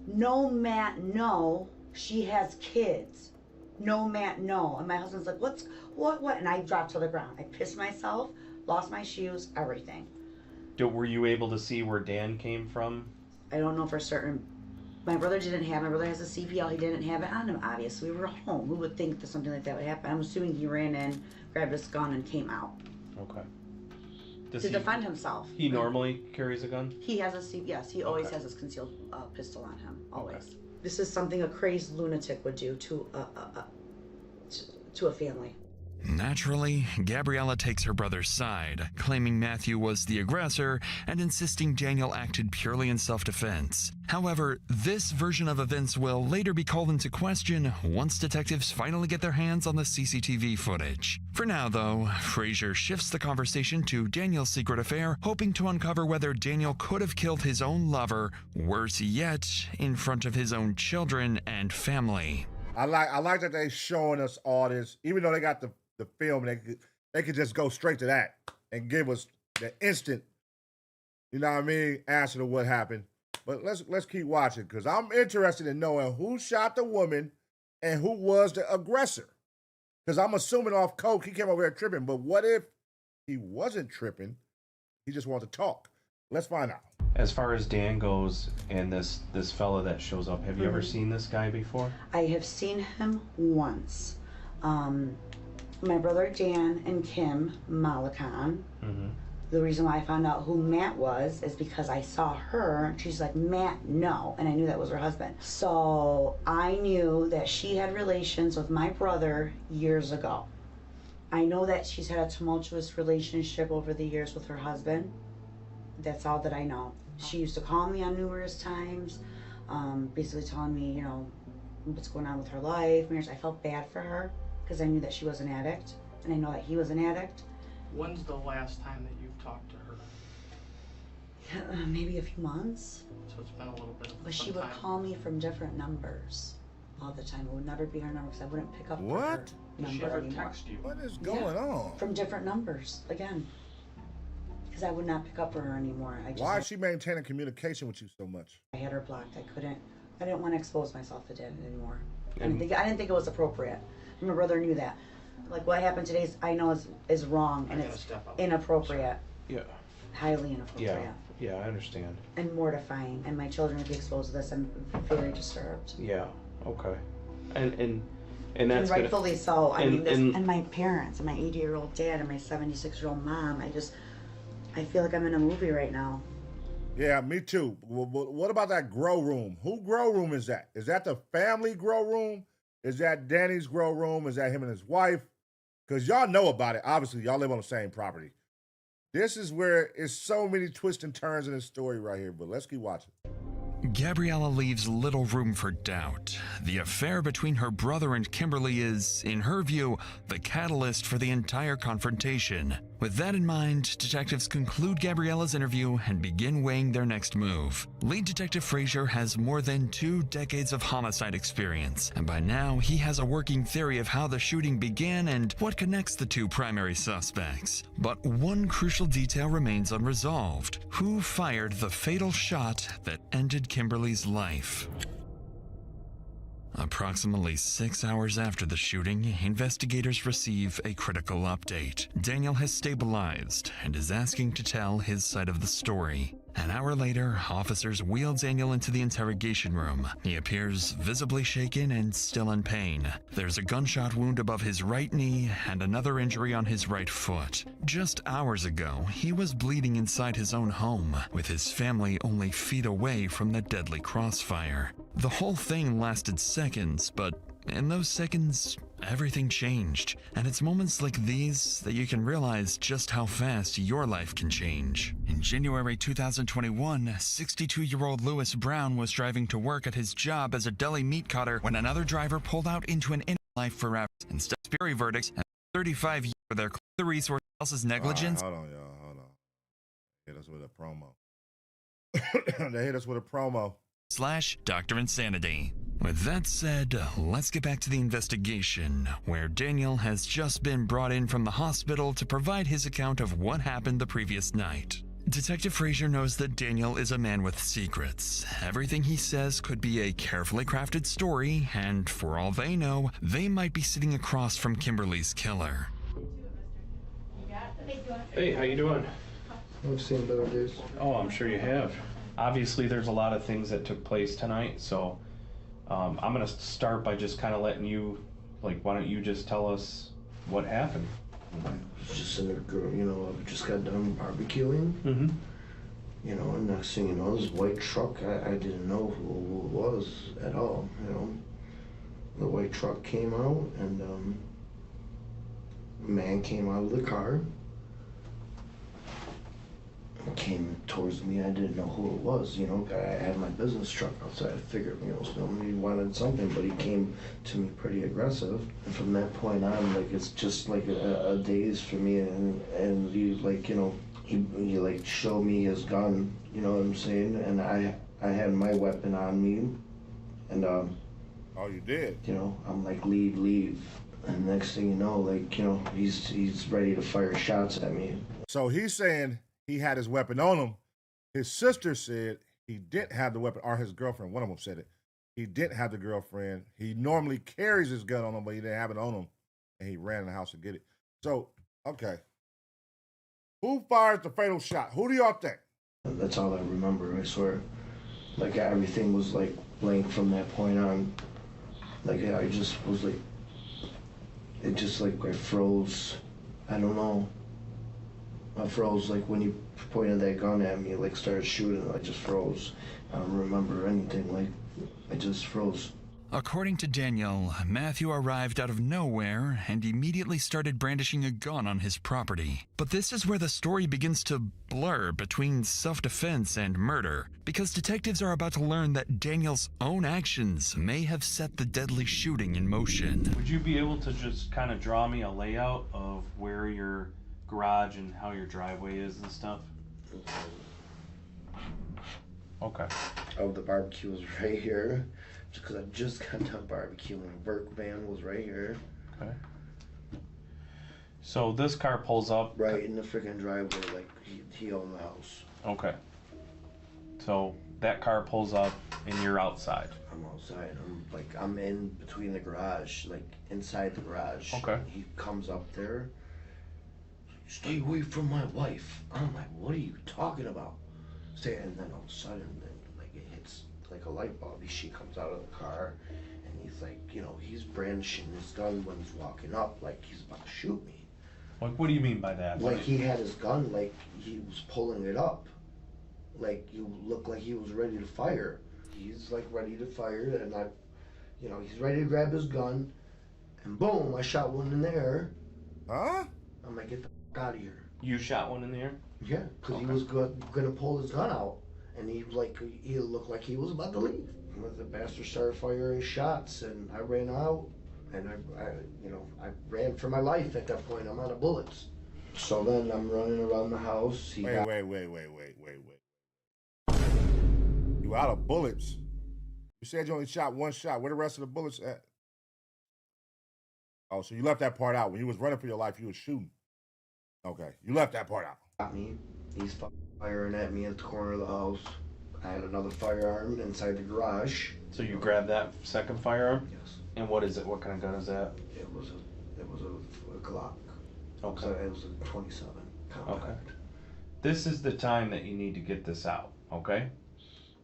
"No, Matt, no, she has kids. No, Matt, no." And my husband's like, what? And I dropped to the ground. I pissed myself, lost my shoes, everything. Were you able to see where Dan came from? I don't know for certain. My brother has a CPL. He didn't have it on him, obviously. We were home. Who would think that something like that would happen? I'm assuming he ran in, grabbed his gun, and came out. Okay. To defend himself. He normally carries a gun? He has a yes, he always has his concealed pistol on him, always. Okay. This is something a crazed lunatic would do to a family. Naturally, Gabriella takes her brother's side, claiming Matthew was the aggressor and insisting Daniel acted purely in self-defense. However, this version of events will later be called into question once detectives finally get their hands on the CCTV footage. For now, though, Frazier shifts the conversation to Daniel's secret affair, hoping to uncover whether Daniel could have killed his own lover, worse yet, in front of his own children and family. I like that they showing us all this, even though they got the film, they could just go straight to that and give us the instant, you know what I mean, answer to what happened. But let's keep watching, because I'm interested in knowing who shot the woman and who was the aggressor. Because I'm assuming off coke he came over here tripping, but what if he wasn't tripping? He just wanted to talk. Let's find out. As far as Dan goes and this fella that shows up, have you ever seen this guy before? I have seen him once. My brother Dan and Kim Malakan. The reason why I found out who Matt was is because I saw her. She's like, "Matt, no," and I knew that was her husband. So I knew that she had relations with my brother years ago. I know that she's had a tumultuous relationship over the years with her husband. That's all that I know. She used to call me on numerous times, basically telling me, you know, what's going on with her life, marriage. I felt bad for her because I knew that she was an addict, and I know that he was an addict. When's the last time that you've talked to her? Maybe a few months. So it's been a little bit of But she some would time. call me from different numbers all the time. It would never be her number because I wouldn't pick up What? her Does she number ever anymore. text you? What is going on? From different numbers, again. Because I would not pick up for her anymore. Why is she maintaining communication with you so much? I had her blocked. I didn't want to expose myself to that anymore. I didn't think it was appropriate. My brother knew that. Like, what happened today is, I know is wrong, and it's inappropriate. Yeah. Highly inappropriate. Yeah, I understand. And mortifying. And my children would be exposed to this. I'm very disturbed. Yeah, okay. And that's rightfully so. I mean, and my parents, and my 80-year-old dad, and my 76-year-old mom. I feel like I'm in a movie right now. Yeah, me too. What about that grow room? Who grow room is that? Is that the family grow room? Is that Danny's grow room? Is that him and his wife? Because y'all know about it. Obviously, y'all live on the same property. This is where it's so many twists and turns in this story right here, but let's keep watching. Gabriella leaves little room for doubt. The affair between her brother and Kimberly is, in her view, the catalyst for the entire confrontation. With that in mind, detectives conclude Gabriella's interview and begin weighing their next move. Lead Detective Frazier has more than 2 decades of homicide experience, and by now he has a working theory of how the shooting began and what connects the 2 primary suspects. But one crucial detail remains unresolved. Who fired the fatal shot that ended Kimberly's life? Approximately 6 hours after the shooting, investigators receive a critical update. Daniel has stabilized and is asking to tell his side of the story. An hour later, officers wheel Daniel into the interrogation room. He appears visibly shaken and still in pain. There's a gunshot wound above his right knee and another injury on his right foot. Just hours ago, he was bleeding inside his own home, with his family only feet away from the deadly crossfire. The whole thing lasted seconds, but in those seconds, everything changed. And it's moments like these that you can realize just how fast your life can change. In January 2021, 62-year-old Lewis Brown was driving to work at his job as a deli meat cutter when another driver pulled out into an life forever. Instead of jury verdicts, and 35 years for their the resource else's negligence. All right, hold on, y'all. Hold on. Hit us with a promo. They hit us with a promo. / Dr. Insanity. With that said, let's get back to the investigation, where Daniel has just been brought in from the hospital to provide his account of what happened the previous night. Detective Frazier knows that Daniel is a man with secrets. Everything he says could be a carefully crafted story, and for all they know, they might be sitting across from Kimberly's killer. Hey, how you doing? I've seen better days. Oh, I'm sure you have. Obviously, there's a lot of things that took place tonight, so I'm gonna start by just kind of letting you, like, why don't you just tell us what happened? I was just in a girl, you know, I just got done barbecuing. Mm-hmm. You know, and next thing you know, this white truck, I didn't know who it was at all, you know. The white truck came out, and a man came out of the car. Came towards me. I didn't know who it was, you know. I had my business truck outside. I figured, you know, somebody wanted something, but he came to me pretty aggressive. And from that point on, like, it's just like a daze for me. And he, like, you know, he like showed me his gun, you know what I'm saying? And I had my weapon on me, and oh, you did? You know, I'm like, leave. And next thing you know, like, you know, he's ready to fire shots at me. So he's saying he had his weapon on him. His sister said he didn't have the weapon, or his girlfriend, one of them said it. He didn't have the girlfriend. He normally carries his gun on him, but he didn't have it on him. And he ran in the house to get it. So, okay. Who fired the fatal shot? Who do y'all think? That's all I remember, I swear. Like, everything was, like, blank from that point on. Like, I just was, like, it just, like, I froze. I don't know. I froze, like, when you pointed that gun at me, like, started shooting, I just froze. I don't remember anything, like, I just froze. According to Daniel, Matthew arrived out of nowhere and immediately started brandishing a gun on his property. But this is where the story begins to blur between self-defense and murder, because detectives are about to learn that Daniel's own actions may have set the deadly shooting in motion. Would you be able to just kind of draw me a layout of where your garage and how your driveway is and stuff? Okay. Oh, the barbecue was right here. Because I just got done barbecuing. The work van was right here. Okay. So this car pulls up right in the freaking driveway, like he owned the house. Okay. So that car pulls up and you're outside. I'm outside. I'm in between the garage, like inside the garage. Okay. He comes up there. Stay away from my wife. I'm like, what are you talking about? And then all of a sudden, like, it hits like a light bulb. She comes out of the car, and he's like, you know, he's brandishing his gun when he's walking up, like he's about to shoot me. Like, what do you mean by that? Like, he had his gun, like he was pulling it up, like you look like he was ready to fire. He's like ready to fire, and you know, he's ready to grab his gun, and boom, I shot one in the air. Huh? I'm like, get the f out of here. You shot one in the air? Yeah, because he was gonna pull his gun out, and he looked like he was about to leave. The bastard started firing shots, and I ran out, and I ran for my life at that point. I'm out of bullets. So then I'm running around the house. Wait. You out of bullets. You said you only shot one shot. Where the rest of the bullets at? Oh, so you left that part out. When you was running for your life, you was shooting. Okay, you left that part out. Got me. He's firing at me at the corner of the house. I had another firearm inside the garage. So you grabbed that second firearm? Yes. And what is it? What kind of gun is that? It was a Glock. Okay. So it was a 27 compact. Okay. This is the time that you need to get this out, okay?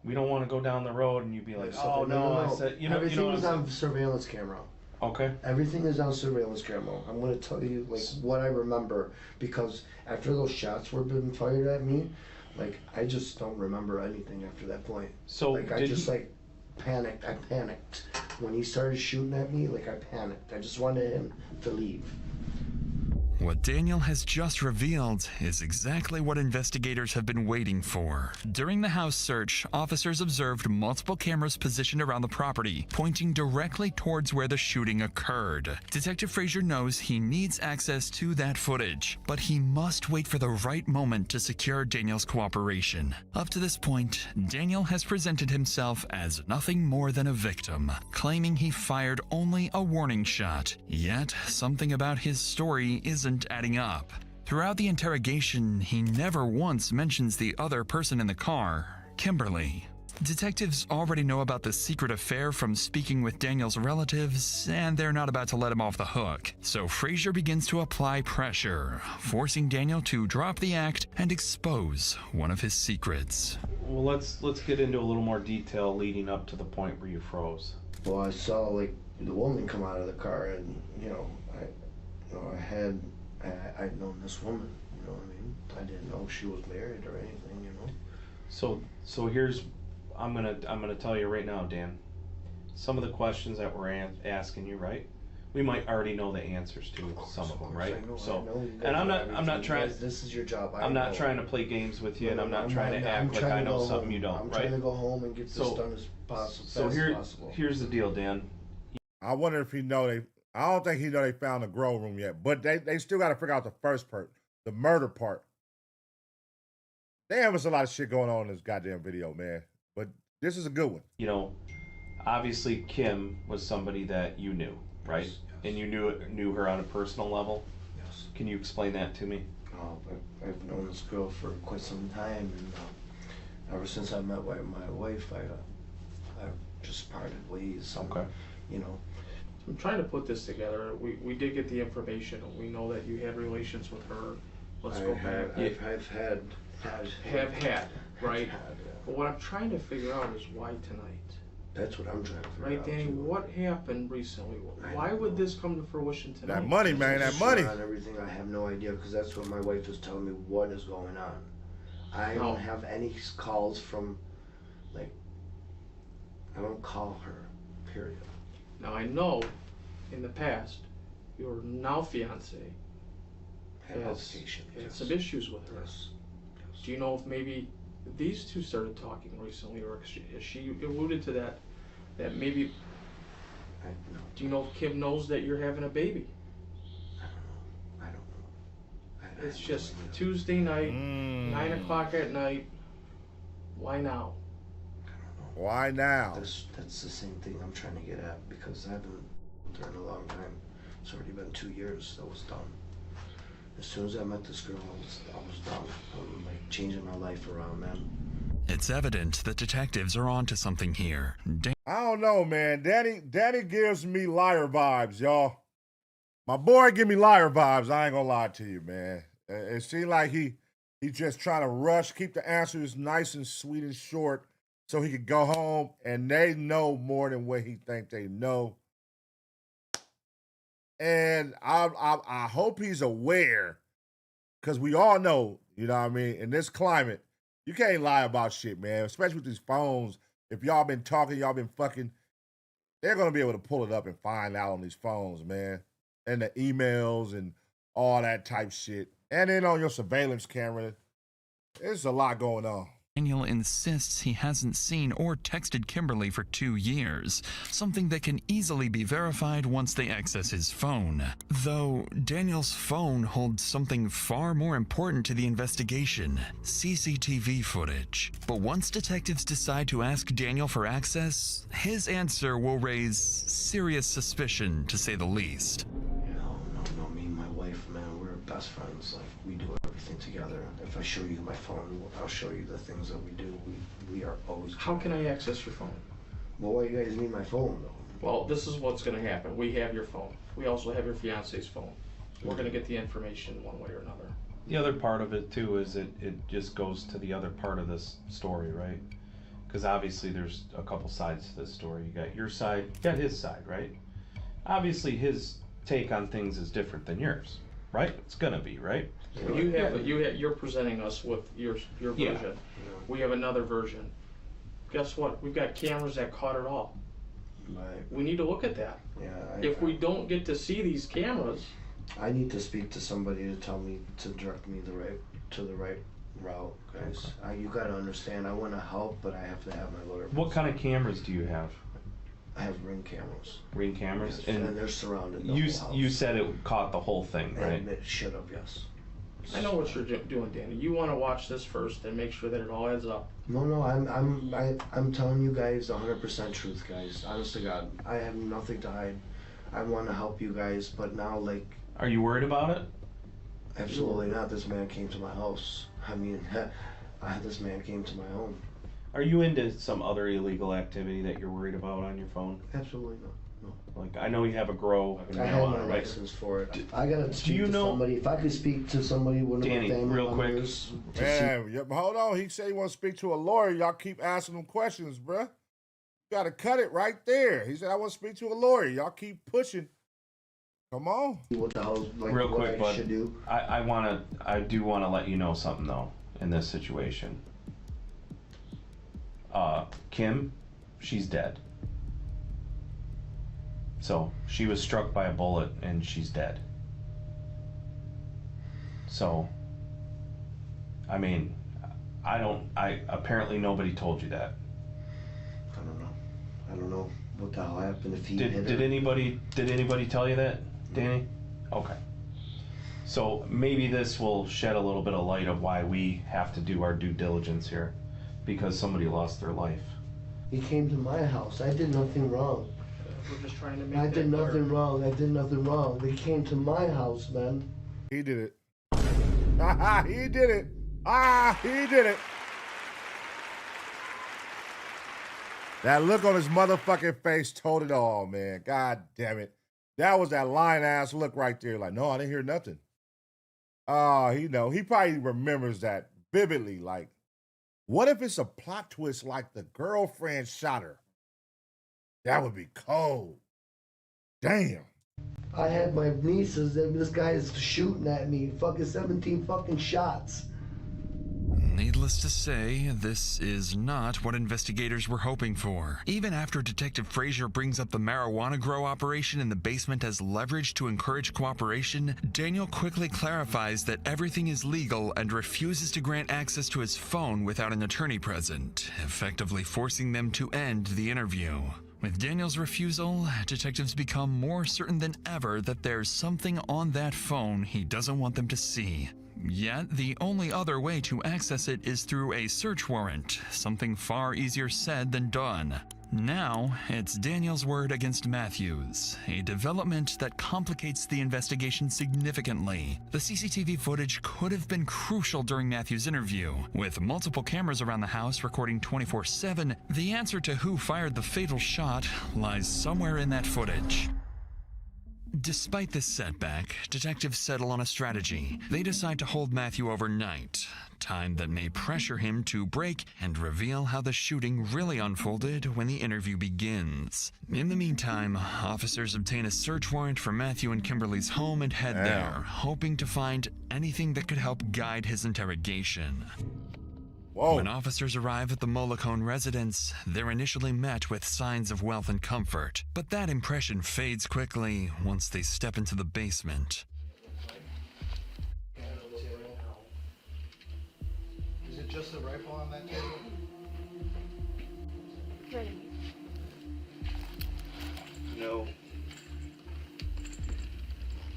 We don't want to go down the road and you be like, oh no, I said, Everything was on surveillance camera. Okay. Everything is on surveillance camera. I'm going to tell you like what I remember, because after those shots were being fired at me, like I just don't remember anything after that point. So like I just like panicked. I panicked when he started shooting at me. Like I panicked. I just wanted him to leave. What Daniel has just revealed is exactly what investigators have been waiting for. During the house search, officers observed multiple cameras positioned around the property, pointing directly towards where the shooting occurred. Detective Frazier knows he needs access to that footage, but he must wait for the right moment to secure Daniel's cooperation. Up to this point, Daniel has presented himself as nothing more than a victim, claiming he fired only a warning shot. Yet, something about his story isn't adding up. Throughout the interrogation, he never once mentions the other person in the car, Kimberly. Detectives already know about the secret affair from speaking with Daniel's relatives, and they're not about to let him off the hook. So Frazier begins to apply pressure, forcing Daniel to drop the act and expose one of his secrets. Well, let's get into a little more detail leading up to the point where you froze. Well, I saw like the woman come out of the car, and I'd known this woman, you know what I mean? I didn't know she was married or anything, you know? So here's, I'm gonna tell you right now, Dan. Some of the questions that we're asking you, right? We might already know the answers to some of them, right? I know and I'm not trying. This is your job. I'm not trying to play games with you, and I'm not trying to act like I know something you don't, I'm right? trying to go home and get this done as possible. So here's the deal, Dan. I wonder if he know they. I don't think he know they found the grow room yet, but they still got to figure out the first part, the murder part. Damn, there's a lot of shit going on in this goddamn video, man. But this is a good one. You know, obviously Kim was somebody that you knew, right? Yes. And you knew her on a personal level. Yes. Can you explain that to me? I've known this girl for quite some time, and ever since I met my wife, I just parted ways. Okay. You know. I'm trying to put this together. We did get the information. We know that you had relations with her. Let's go back. I've had, right? But what I'm trying to figure out is why tonight. That's what I'm trying to figure out. Right, Danny, what happened recently? Why would this come to fruition tonight? That money, man, that money. On everything, I have no idea, because that's what my wife was telling me, what is going on. I don't have any calls from, like, I don't call her, period. Now, I know in the past, your now fiance had some issues with her. Yes. Do you know if maybe these two started talking recently, or has she alluded to that maybe? Do you know if Kim knows that you're having a baby? I don't know. It's just Tuesday night, 9 o'clock at night. Why now? Why now? That's the same thing I'm trying to get at, because I haven't been there in a long time. It's already been 2 years that was done. As soon as I met this girl, I was done. I'm like changing my life around, man. It's evident that detectives are onto something here. I don't know, man. Danny gives me liar vibes, y'all. My boy give me liar vibes. I ain't gonna lie to you, man. It seems like he just trying to rush, keep the answers nice and sweet and short, so he could go home and they know more than what he think they know. And I hope he's aware, because we all know, you know what I mean, in this climate, you can't lie about shit, man, especially with these phones. If y'all been talking, y'all been fucking, they're going to be able to pull it up and find out on these phones, man, and the emails and all that type shit. And then on your surveillance camera, there's a lot going on. Daniel insists he hasn't seen or texted Kimberly for 2 years, something that can easily be verified once they access his phone. Though Daniel's phone holds something far more important to the investigation, CCTV footage. But once detectives decide to ask Daniel for access, his answer will raise serious suspicion, to say the least. No, me and my wife, man, we're best friends. Like, we do everything together. If I show you my phone, I'll show you the things that we do. We are always... How can I access your phone? Well, why you guys need my phone, though? Well, this is what's going to happen. We have your phone. We also have your fiance's phone. We're going to get the information one way or another. The other part of it too is it just goes to the other part of this story, right? Because obviously there's a couple sides to this story. You got your side, you got his side, right? Obviously his take on things is different than yours, right? It's gonna be, right? You're presenting us with your version. Yeah. We have another version. Guess what? We've got cameras that caught it all. Right. We need to look at that. Yeah. If we don't get to see these cameras, I need to speak to somebody to tell me to direct me to the right route, guys. You gotta understand. I want to help, but I have to have my lawyer. What kind of cameras do you have? I have Ring cameras. Ring cameras, yes, and they're surrounded. The you whole house. you said it caught the whole thing, right? And it should have, yes. I know what you're doing, Danny. You want to watch this first and make sure that it all adds up. No, I'm telling you guys 100% truth, guys. Honest to God, I have nothing to hide. I want to help you guys, but now, like... Are you worried about it? Absolutely not. This man came to my house. I mean, this man came to my home. Are you into some other illegal activity that you're worried about on your phone? Absolutely not. No. Like, I know you have a grow. I have my license for it. I gotta speak to somebody. If I could speak to somebody, one of my family real quick. members. Man, hold on. He said he wants to speak to a lawyer. Y'all keep asking him questions, bruh. You gotta cut it right there. He said, I want to speak to a lawyer. Y'all keep pushing. Come on. What the hell, like, Real what quick, I bud. should do? I do want to let you know something though in this situation. Kim, she's dead. So she was struck by a bullet and she's dead. So, I mean, apparently nobody told you that. I don't know what the hell happened if he hit her. Did anybody tell you that, Danny? Okay. So maybe this will shed a little bit of light of why we have to do our due diligence here, because somebody lost their life. He came to my house. I did nothing wrong. We're just trying to make I did nothing wrong. I did nothing wrong. They came to my house, man. He did it. He did it. He did it. That look on his motherfucking face told it all, man. God damn it. That was that lying ass look right there. Like, no, I didn't hear nothing. He probably remembers that vividly. Like, what if it's a plot twist like the girlfriend shot her? That would be cold. Damn. I had my nieces, and this guy is shooting at me. Fucking 17 fucking shots. Needless to say, this is not what investigators were hoping for. Even after Detective Frazier brings up the marijuana grow operation in the basement as leverage to encourage cooperation, Daniel quickly clarifies that everything is legal and refuses to grant access to his phone without an attorney present, effectively forcing them to end the interview. With Daniel's refusal, detectives become more certain than ever that there's something on that phone he doesn't want them to see. Yet, the only other way to access it is through a search warrant, something far easier said than done. Now, it's Daniel's word against Matthew's, a development that complicates the investigation significantly. The CCTV footage could have been crucial during Matthew's interview. With multiple cameras around the house recording 24/7, the answer to who fired the fatal shot lies somewhere in that footage. Despite this setback, detectives settle on a strategy. They decide to hold Matthew overnight, time that may pressure him to break and reveal how the shooting really unfolded when the interview begins. In the meantime, officers obtain a search warrant for Matthew and Kimberly's home and head there, hoping to find anything that could help guide his interrogation. Whoa. When officers arrive at the Mollicone residence, they're initially met with signs of wealth and comfort, but that impression fades quickly once they step into the basement. Is it just the rifle on that table? No.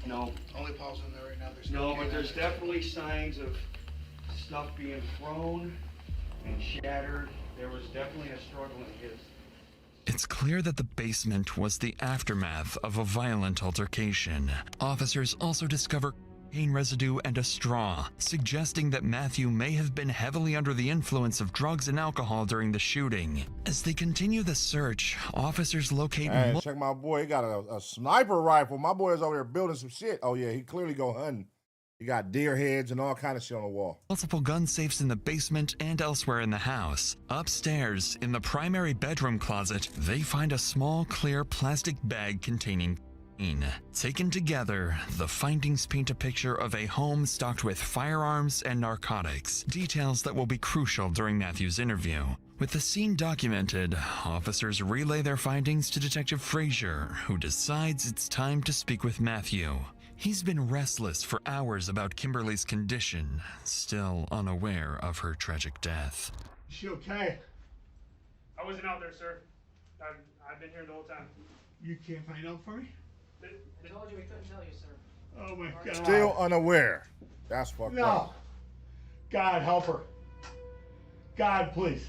No. Only Paul's in there right now. There's No, but there's definitely signs of stuff being thrown and shattered. There was definitely a struggle in his. It's clear that the basement was the aftermath of a violent altercation. Officers also discover cocaine residue and a straw, suggesting that Matthew may have been heavily under the influence of drugs and alcohol during the shooting. As they continue the search, officers locate... Hey, check my boy. He got a sniper rifle. My boy is over there building some shit. Oh, yeah, he clearly go hunting. He got deer heads and all kind of shit on the wall. Multiple gun safes in the basement and elsewhere in the house. Upstairs, in the primary bedroom closet, they find a small, clear plastic bag containing cocaine. Taken together, the findings paint a picture of a home stocked with firearms and narcotics, details that will be crucial during Matthew's interview. With the scene documented, officers relay their findings to Detective Frazier, who decides it's time to speak with Matthew. He's been restless for hours about Kimberly's condition, still unaware of her tragic death. Is she okay? I wasn't out there, sir. I've been here the whole time. You can't find out for me? I told you we couldn't tell you, sir. Oh my God. Still unaware. That's fucked up. No. God help her. God, please.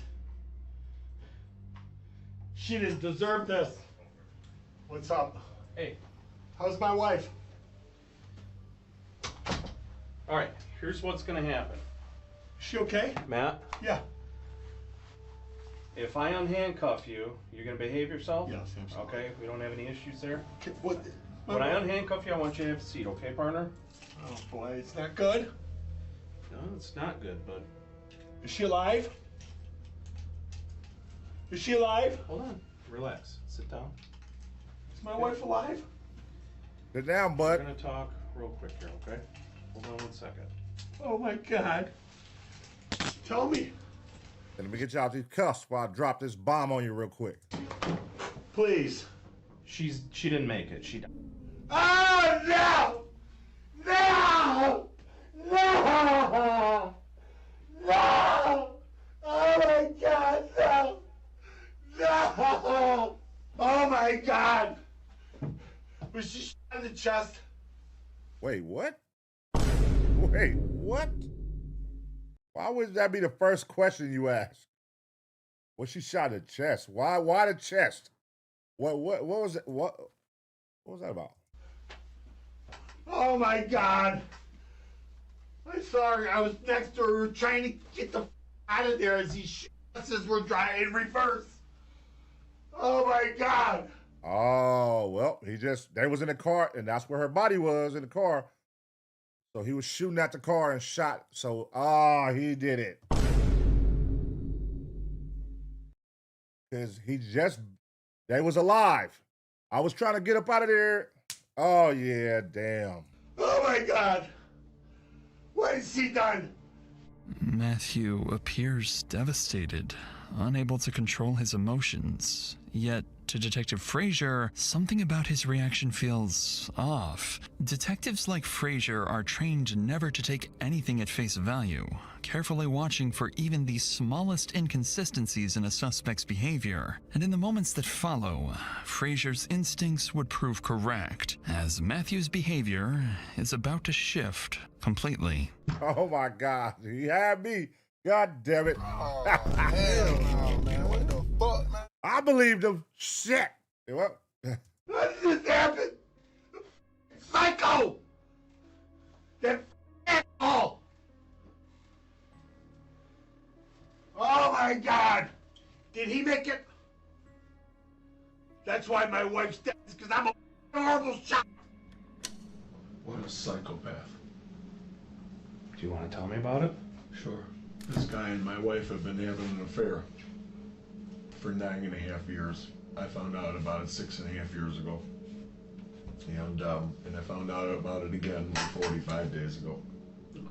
She didn't deserve this. What's up? Hey. How's my wife? All right, here's what's gonna happen. Is she okay? Matt? Yeah. If I unhandcuff you, you're gonna behave yourself? Yes, absolutely. Okay, we don't have any issues there? What? When I unhandcuff you, I want you to have a seat, okay, partner? Oh boy, it's not good. No, it's not good, but... Is she alive? Is she alive? Hold on, relax, sit down. Is my wife alive? Sit down, bud. We're gonna talk real quick here, okay? Hold on 1 second. Oh my God. Tell me. Let me get you out these cuffs while I drop this bomb on you real quick. Please. She didn't make it, she died. Oh no! No! No! No! Oh my God, no! No! Oh my God! Was she shot in the chest? Wait, what? Wait, what? Why would that be the first question you ask? Was she shot in the chest? Why the chest? What was it? What was that about? Oh my God! I'm sorry, I was next to her. We were trying to get the out of there as he shot us as we're driving in reverse. Oh my God! Oh, well, they was in the car, and that's where her body was, in the car. So he was shooting at the car and shot. So, he did it. Because they was alive. I was trying to get up out of there. Oh, yeah, damn. Oh my God! What has he done? Matthew appears devastated, unable to control his emotions. Yet, to Detective Frazier, something about his reaction feels off. Detectives like Frazier are trained never to take anything at face value, carefully watching for even the smallest inconsistencies in a suspect's behavior. And in the moments that follow, Frazier's instincts would prove correct, as Matthew's behavior is about to shift completely. Oh my God, he had me. God damn it. Oh, hell no, man. What the fuck, man? I believed him. Shit. What? What just happened? Psycho! That asshole! Oh my God! Did he make it? That's why my wife's dead, because I'm a horrible shot! What a psychopath. Do you want to tell me about it? Sure. This guy and my wife have been having an affair for 9.5 years. I found out about it 6.5 years ago. And I found out about it again 45 days ago.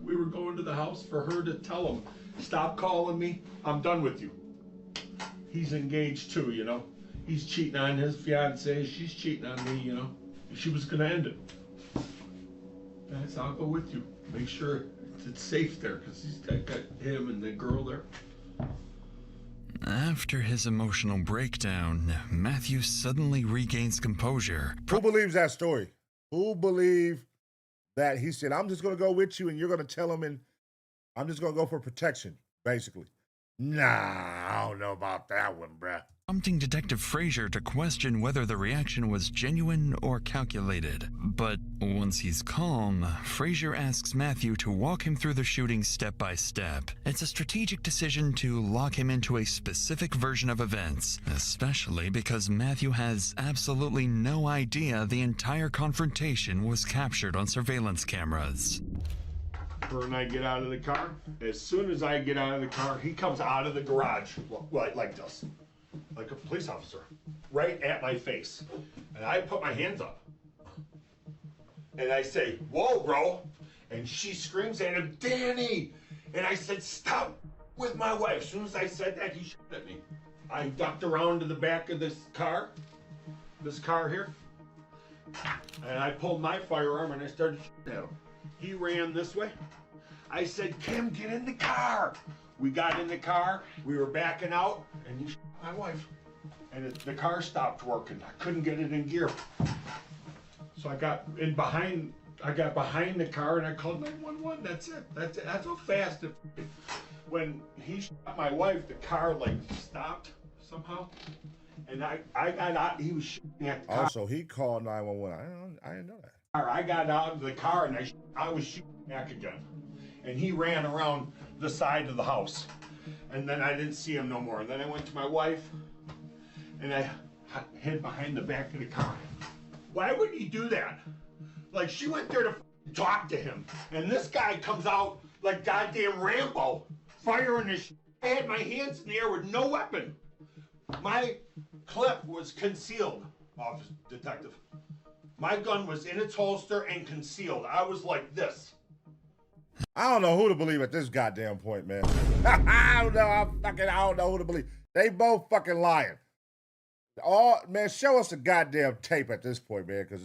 We were going to the house for her to tell him, stop calling me, I'm done with you. He's engaged too, you know. He's cheating on his fiancée, she's cheating on me, you know. She was gonna end it. And I said, I'll go with you. Make sure it's safe there because he's got him and the girl there. After his emotional breakdown, Matthew suddenly regains composure. Who believes that story? Who believe that he said, I'm just going to go with you and you're going to tell him and I'm just going to go for protection, basically? Nah, I don't know about that one, bruh. Prompting Detective Frazier to question whether the reaction was genuine or calculated. But once he's calm, Frazier asks Matthew to walk him through the shooting step by step. It's a strategic decision to lock him into a specific version of events, especially because Matthew has absolutely no idea the entire confrontation was captured on surveillance cameras. Her and I get out of the car. As soon as I get out of the car, he comes out of the garage like this. Like a police officer, right at my face. And I put my hands up. And I say, whoa, bro. And she screams at him, Danny. And I said, stop with my wife. As soon as I said that, he shot at me. I ducked around to the back of this car here. And I pulled my firearm and I started shooting at him. He ran this way. I said, Kim, get in the car. We got in the car, we were backing out, and he shot my wife. And the car stopped working. I couldn't get it in gear. So I got behind the car and I called 911. That's it. That's how fast it. When he shot my wife, the car like stopped somehow. And I got out, he was shooting at the car. Also, he called 911. I didn't know that. I got out of the car and I was shooting back again. And he ran around the side of the house. And then I didn't see him no more. And then I went to my wife and I hid behind the back of the car. Why would he do that? Like, she went there to talk to him. And this guy comes out like goddamn Rambo, firing his shit. I had my hands in the air with no weapon. My clip was concealed, officer detective. My gun was in its holster and concealed. I was like this. I don't know who to believe at this goddamn point, man. I don't know who to believe. They both fucking lying. Man, show us the goddamn tape at this point, man, because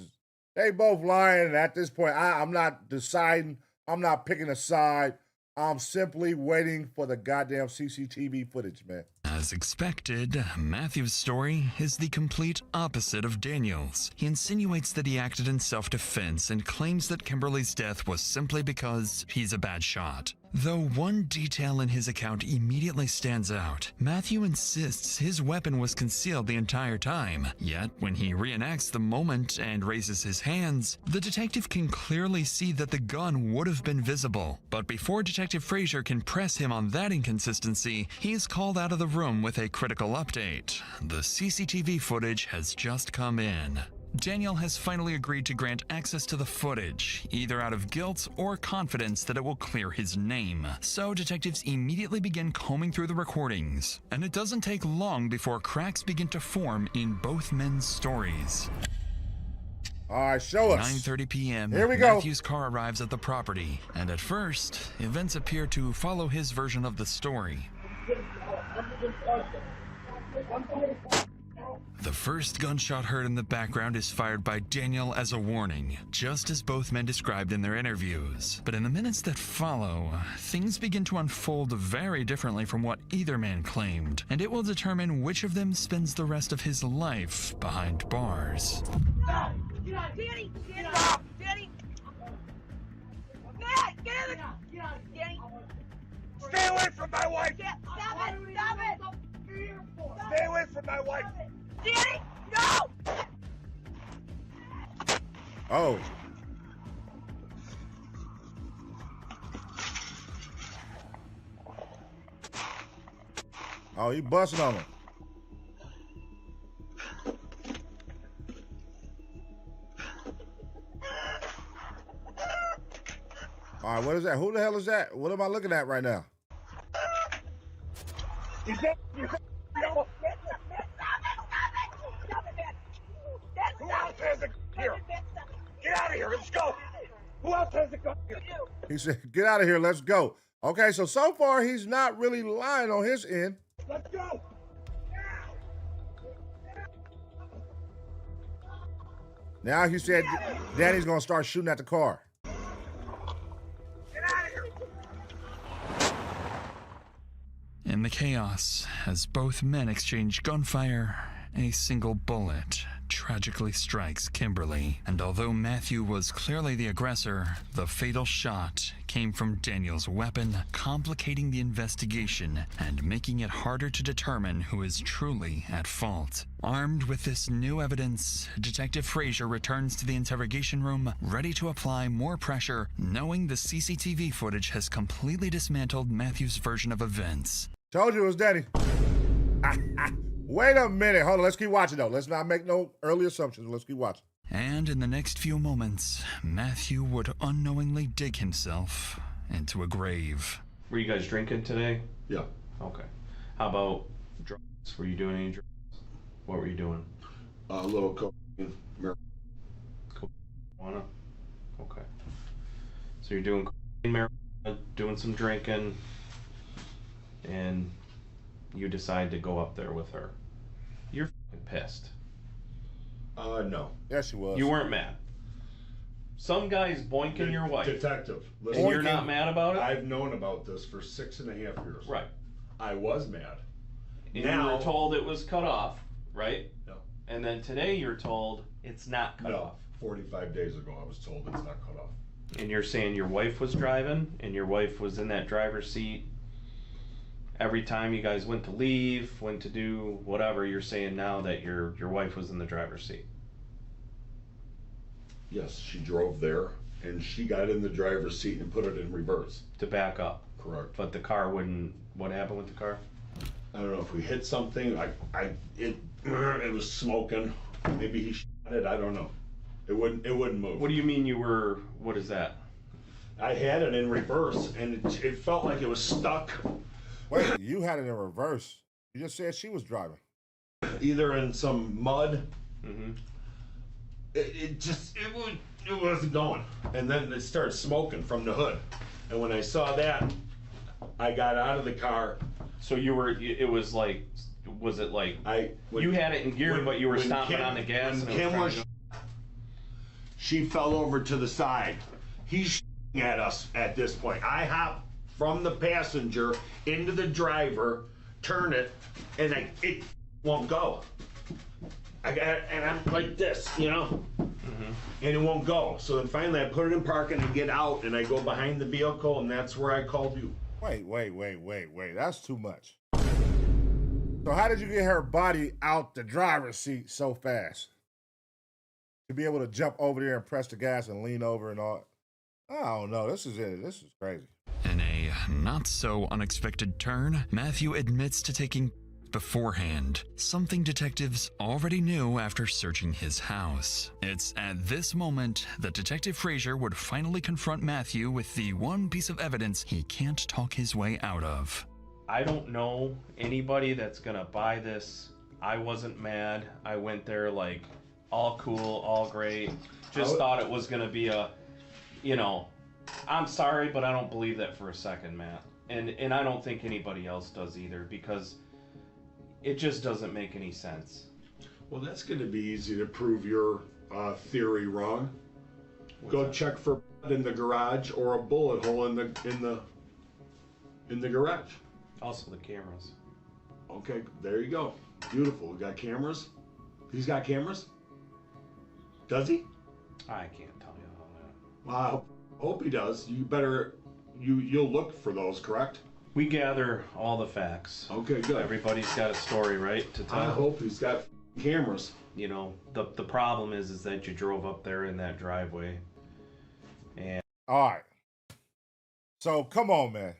they both lying. And at this point, I'm not deciding. I'm not picking a side. I'm simply waiting for the goddamn CCTV footage, man. As expected, Matthew's story is the complete opposite of Daniel's. He insinuates that he acted in self-defense and claims that Kimberly's death was simply because he's a bad shot. Though one detail in his account immediately stands out, Matthew insists his weapon was concealed the entire time. Yet, when he reenacts the moment and raises his hands, the detective can clearly see that the gun would have been visible. But before Detective Frazier can press him on that inconsistency, he is called out of the room with a critical update. The CCTV footage has just come in. Daniel has finally agreed to grant access to the footage, either out of guilt or confidence that it will clear his name. So detectives immediately begin combing through the recordings, and it doesn't take long before cracks begin to form in both men's stories. All right, show us. 9:30 p.m. Here we go. Matthew's car arrives at the property, and at first, events appear to follow his version of the story. The first gunshot heard in the background is fired by Daniel as a warning, just as both men described in their interviews. But in the minutes that follow, things begin to unfold very differently from what either man claimed, and it will determine which of them spends the rest of his life behind bars. Get on, Danny! Get on, Danny! Matt, get in the... Get on, Danny! Stay away from my wife! Stop it! Stop it! Stay away from my wife! Danny, no! Oh. Oh, he busting on him. All right, what is that? Who the hell is that? What am I looking at right now? Is that... Who else has a gun here? Get out of here, let's go! Who else has a gun here? He said, get out of here, let's go. Okay, so far he's not really lying on his end. Let's go! Now he said Danny's gonna start shooting at the car. Get out of here! chaos as both men exchange gunfire. A single bullet tragically strikes Kimberly, and although Matthew was clearly the aggressor, the fatal shot came from Daniel's weapon, complicating the investigation and making it harder to determine who is truly at fault. Armed with this new evidence, Detective Frazier returns to the interrogation room, ready to apply more pressure, knowing the CCTV footage has completely dismantled Matthew's version of events. Told you it was Daddy. Wait a minute. Hold on. Let's keep watching, though. Let's not make no early assumptions. Let's keep watching. And in the next few moments, Matthew would unknowingly dig himself into a grave. Were you guys drinking today? Yeah. Okay. How about drugs? Were you doing any drugs? What were you doing? A little cocaine, marijuana. Okay. So you're doing cocaine, marijuana, doing some drinking, and you decide to go up there with her. You're pissed. No. Yes, she was. You weren't mad. Some guy's boinking your wife. Detective. And you're not mad about it? I've known about this for 6.5 years. Right. I was mad. And now, you were told it was cut off, right? No. And then today you're told it's not cut off. 45 days ago I was told it's not cut off. And you're saying your wife was driving, and your wife was in that driver's seat every time you guys went to leave, went to do whatever. You're saying now that your wife was in the driver's seat. Yes, she drove there, and she got in the driver's seat and put it in reverse. To back up. Correct. But the car wouldn't. What happened with the car? I don't know if we hit something. It was smoking. Maybe he shot it. I don't know. It wouldn't move. What do you mean you were? What is that? I had it in reverse, and it felt like it was stuck. Wait, you had it in reverse. You just said she was driving. Either in some mud. Mm-hmm. It wasn't going. And then it started smoking from the hood. And when I saw that, I got out of the car. So you were, it was like, was it like, you had it in gear, but you were stomping on the gas? When Kim was, she fell over to the side. He's at us at this point. I hop from the passenger into the driver, turn it, and it won't go. And I'm like this, you know? Mm-hmm. And it won't go. So then finally I put it in park and I get out and I go behind the vehicle, and that's where I called you. Wait. That's too much. So how did you get her body out the driver's seat so fast? To be able to jump over there and press the gas and lean over and all. I don't know. This is it. This is crazy. In a not so unexpected turn, Matthew admits to taking beforehand, something detectives already knew after searching his house. It's at this moment that Detective Frazier would finally confront Matthew with the one piece of evidence he can't talk his way out of. I don't know anybody that's gonna buy this. I wasn't mad. I went there like all cool, all great. Just thought it was gonna be a, you know, I'm sorry, but I don't believe that for a second, Matt. And I don't think anybody else does either, because it just doesn't make any sense. Well, that's going to be easy to prove your theory wrong. Go check for blood in the garage or a bullet hole in the garage. Also the cameras. Okay, there you go. Beautiful. We got cameras. He's got cameras. Does he? I can't tell you all that. Well, I hope he does. You better. You'll look for those, correct? We gather all the facts. Okay, good. Everybody's got a story, right, to tell. I hope he's got cameras. You know, the problem is that you drove up there in that driveway. And all right. So come on, man.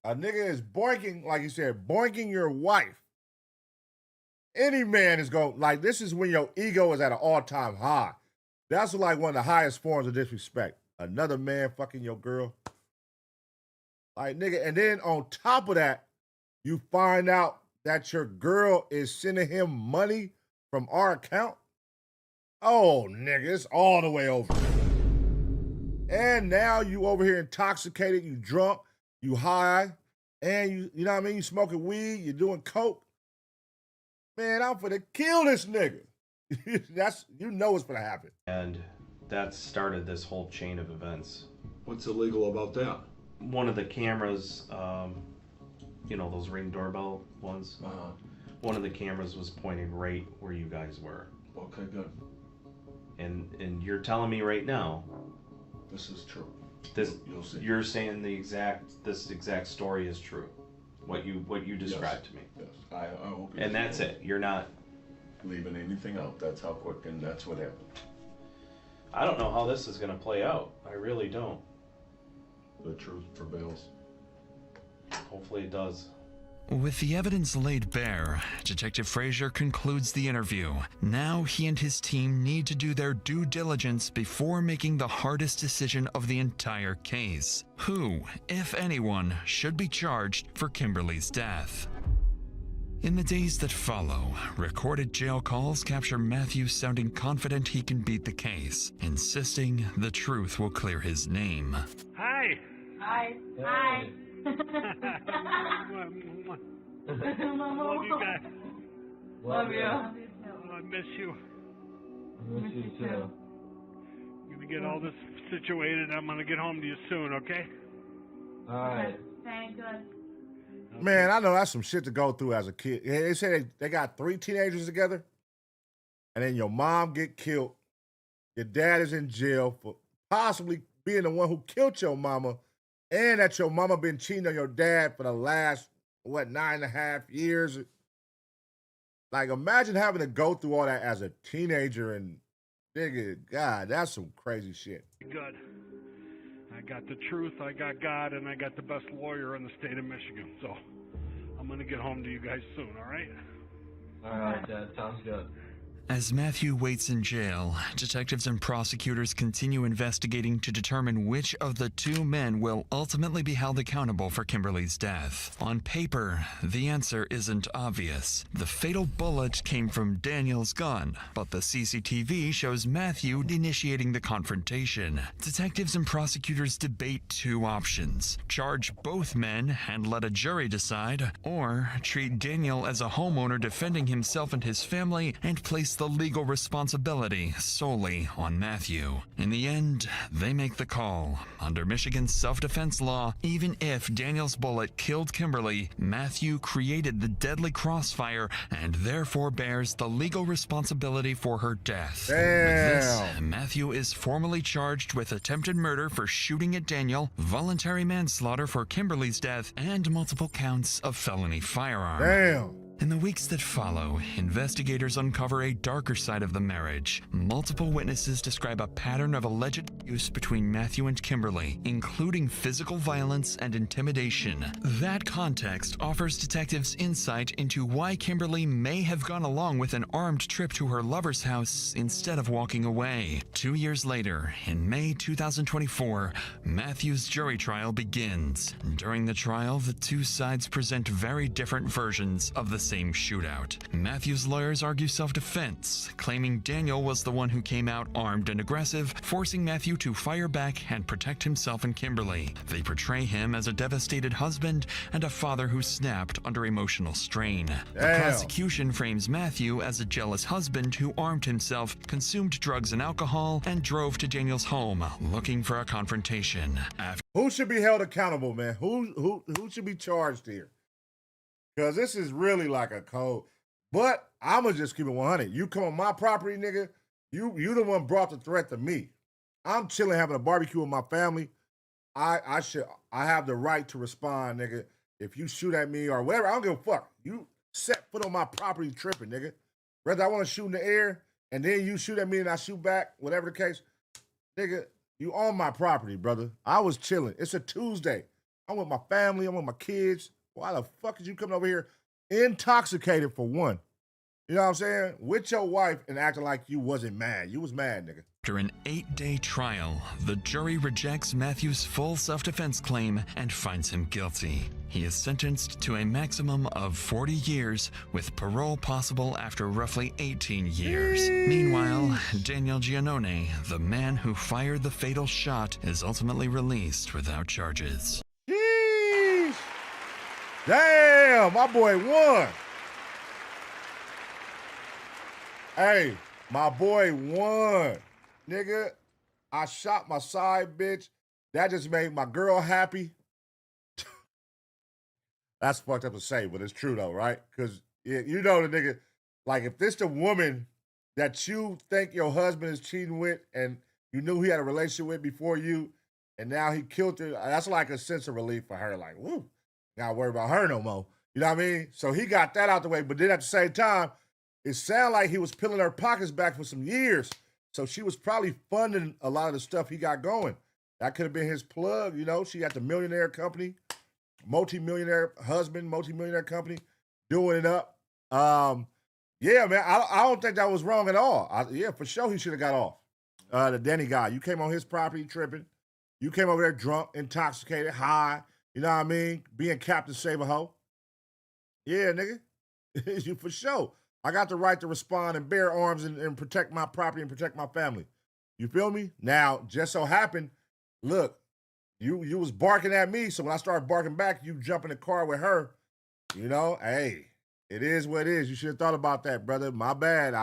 A nigga is boinking, like you said, boinking your wife. Any man is going, like, this is when your ego is at an all-time high. That's like one of the highest forms of disrespect. Another man fucking your girl. Like, nigga, and then on top of that, you find out that your girl is sending him money from our account. Oh, nigga, it's all the way over. And now you over here intoxicated, you drunk, you high, and you know what I mean? You smoking weed, you doing coke. Man, I'm finna kill this nigga. You know what's gonna happen. And that started this whole chain of events. What's illegal about that? One of the cameras you know, those Ring doorbell ones. One of the cameras was pointing right where you guys were. Okay, good. And you're telling me right now, this is true. You'll see. You're saying this exact story is true. What you described to me. Yes. I hope. And that's it. You're not leaving anything out. That's how quick, and that's what happened. I don't know how this is going to play out. I really don't. The truth prevails. Hopefully it does. With the evidence laid bare, Detective Frazier concludes the interview. Now he and his team need to do their due diligence before making the hardest decision of the entire case. Who, if anyone, should be charged for Kimberly's death? In the days that follow, recorded jail calls capture Matthew sounding confident he can beat the case, insisting the truth will clear his name. Hi. Hi. Hi. Love you guys. Love you. I miss you. Miss you too. I'm gonna get all this situated. I'm gonna get home to you soon, okay? All right. Thank good. Man, I know that's some shit to go through as a kid. They say they got 3 teenagers together, and then your mom get killed. Your dad is in jail for possibly being the one who killed your mama, and that your mama been cheating on your dad for the last, 9.5 years. Like, imagine having to go through all that as a teenager, and nigga, God, that's some crazy shit. Good. I got the truth, I got God, and I got the best lawyer in the state of Michigan. So I'm going to get home to you guys soon, all right? All right, Dad. Sounds good. As Matthew waits in jail, detectives and prosecutors continue investigating to determine which of the 2 men will ultimately be held accountable for Kimberly's death. On paper, the answer isn't obvious. The fatal bullet came from Daniel's gun, but the CCTV shows Matthew initiating the confrontation. Detectives and prosecutors debate 2 options: charge both men and let a jury decide, or treat Daniel as a homeowner defending himself and his family and place the legal responsibility solely on Matthew. In the end, they make the call. Under Michigan's self-defense law, even if Daniel's bullet killed Kimberly, Matthew created the deadly crossfire and therefore bears the legal responsibility for her death. Damn. With this, Matthew is formally charged with attempted murder for shooting at Daniel, voluntary manslaughter for Kimberly's death, and multiple counts of felony firearm. Damn. In the weeks that follow, investigators uncover a darker side of the marriage. Multiple witnesses describe a pattern of alleged abuse between Matthew and Kimberly, including physical violence and intimidation. That context offers detectives insight into why Kimberly may have gone along with an armed trip to her lover's house instead of walking away. 2 years later, in May 2024, Matthew's jury trial begins. During the trial, the 2 sides present very different versions of the same shootout. Matthew's lawyers argue self-defense, claiming Daniel was the one who came out armed and aggressive, forcing Matthew to fire back and protect himself and Kimberly. They portray him as a devastated husband and a father who snapped under emotional strain. The prosecution frames Matthew as a jealous husband who armed himself, consumed drugs and alcohol, and drove to Daniel's home looking for a confrontation. Who should be held accountable, man? Who should be charged here? Because this is really like a code. But I'm going to just keep it 100. You come on my property, nigga, you the one brought the threat to me. I'm chilling having a barbecue with my family. I have the right to respond, nigga. If you shoot at me or whatever, I don't give a fuck. You set foot on my property tripping, nigga. Whether I want to shoot in the air and then you shoot at me and I shoot back, whatever the case, nigga, you on my property, brother. I was chilling. It's a Tuesday. I'm with my family. I'm with my kids. Why the fuck is you coming over here intoxicated for one? You know what I'm saying? With your wife and acting like you wasn't mad. You was mad, nigga. After an 8-day trial, the jury rejects Matthew's full self-defense claim and finds him guilty. He is sentenced to a maximum of 40 years, with parole possible after roughly 18 years. Meanwhile, Daniel Giannone, the man who fired the fatal shot, is ultimately released without charges. Damn, my boy won. Hey, my boy won. Nigga, I shot my side bitch. That just made my girl happy. That's fucked up to say, but it's true though, right? Because you know the nigga, like if this the woman that you think your husband is cheating with and you knew he had a relationship with before you, and now he killed her, that's like a sense of relief for her. Like, woo, not worry about her no more. You know what I mean? So he got that out the way, but then at the same time, it sounded like he was peeling her pockets back for some years. So she was probably funding a lot of the stuff he got going. That could have been his plug, you know. She got the millionaire company, multi-millionaire husband, multi-millionaire company, doing it up. Yeah, man, I don't think that was wrong at all. Yeah, for sure he should have got off. The Denny guy, you came on his property tripping. You came over there drunk, intoxicated, high. You know what I mean? Being Captain Save-A-Ho. Yeah, nigga. You for sure. I got the right to respond and bear arms and protect my property and protect my family. You feel me? Now, just so happened, look, you was barking at me, so when I started barking back, you jump in the car with her. You know, hey, it is what it is. You should have thought about that, brother. My bad.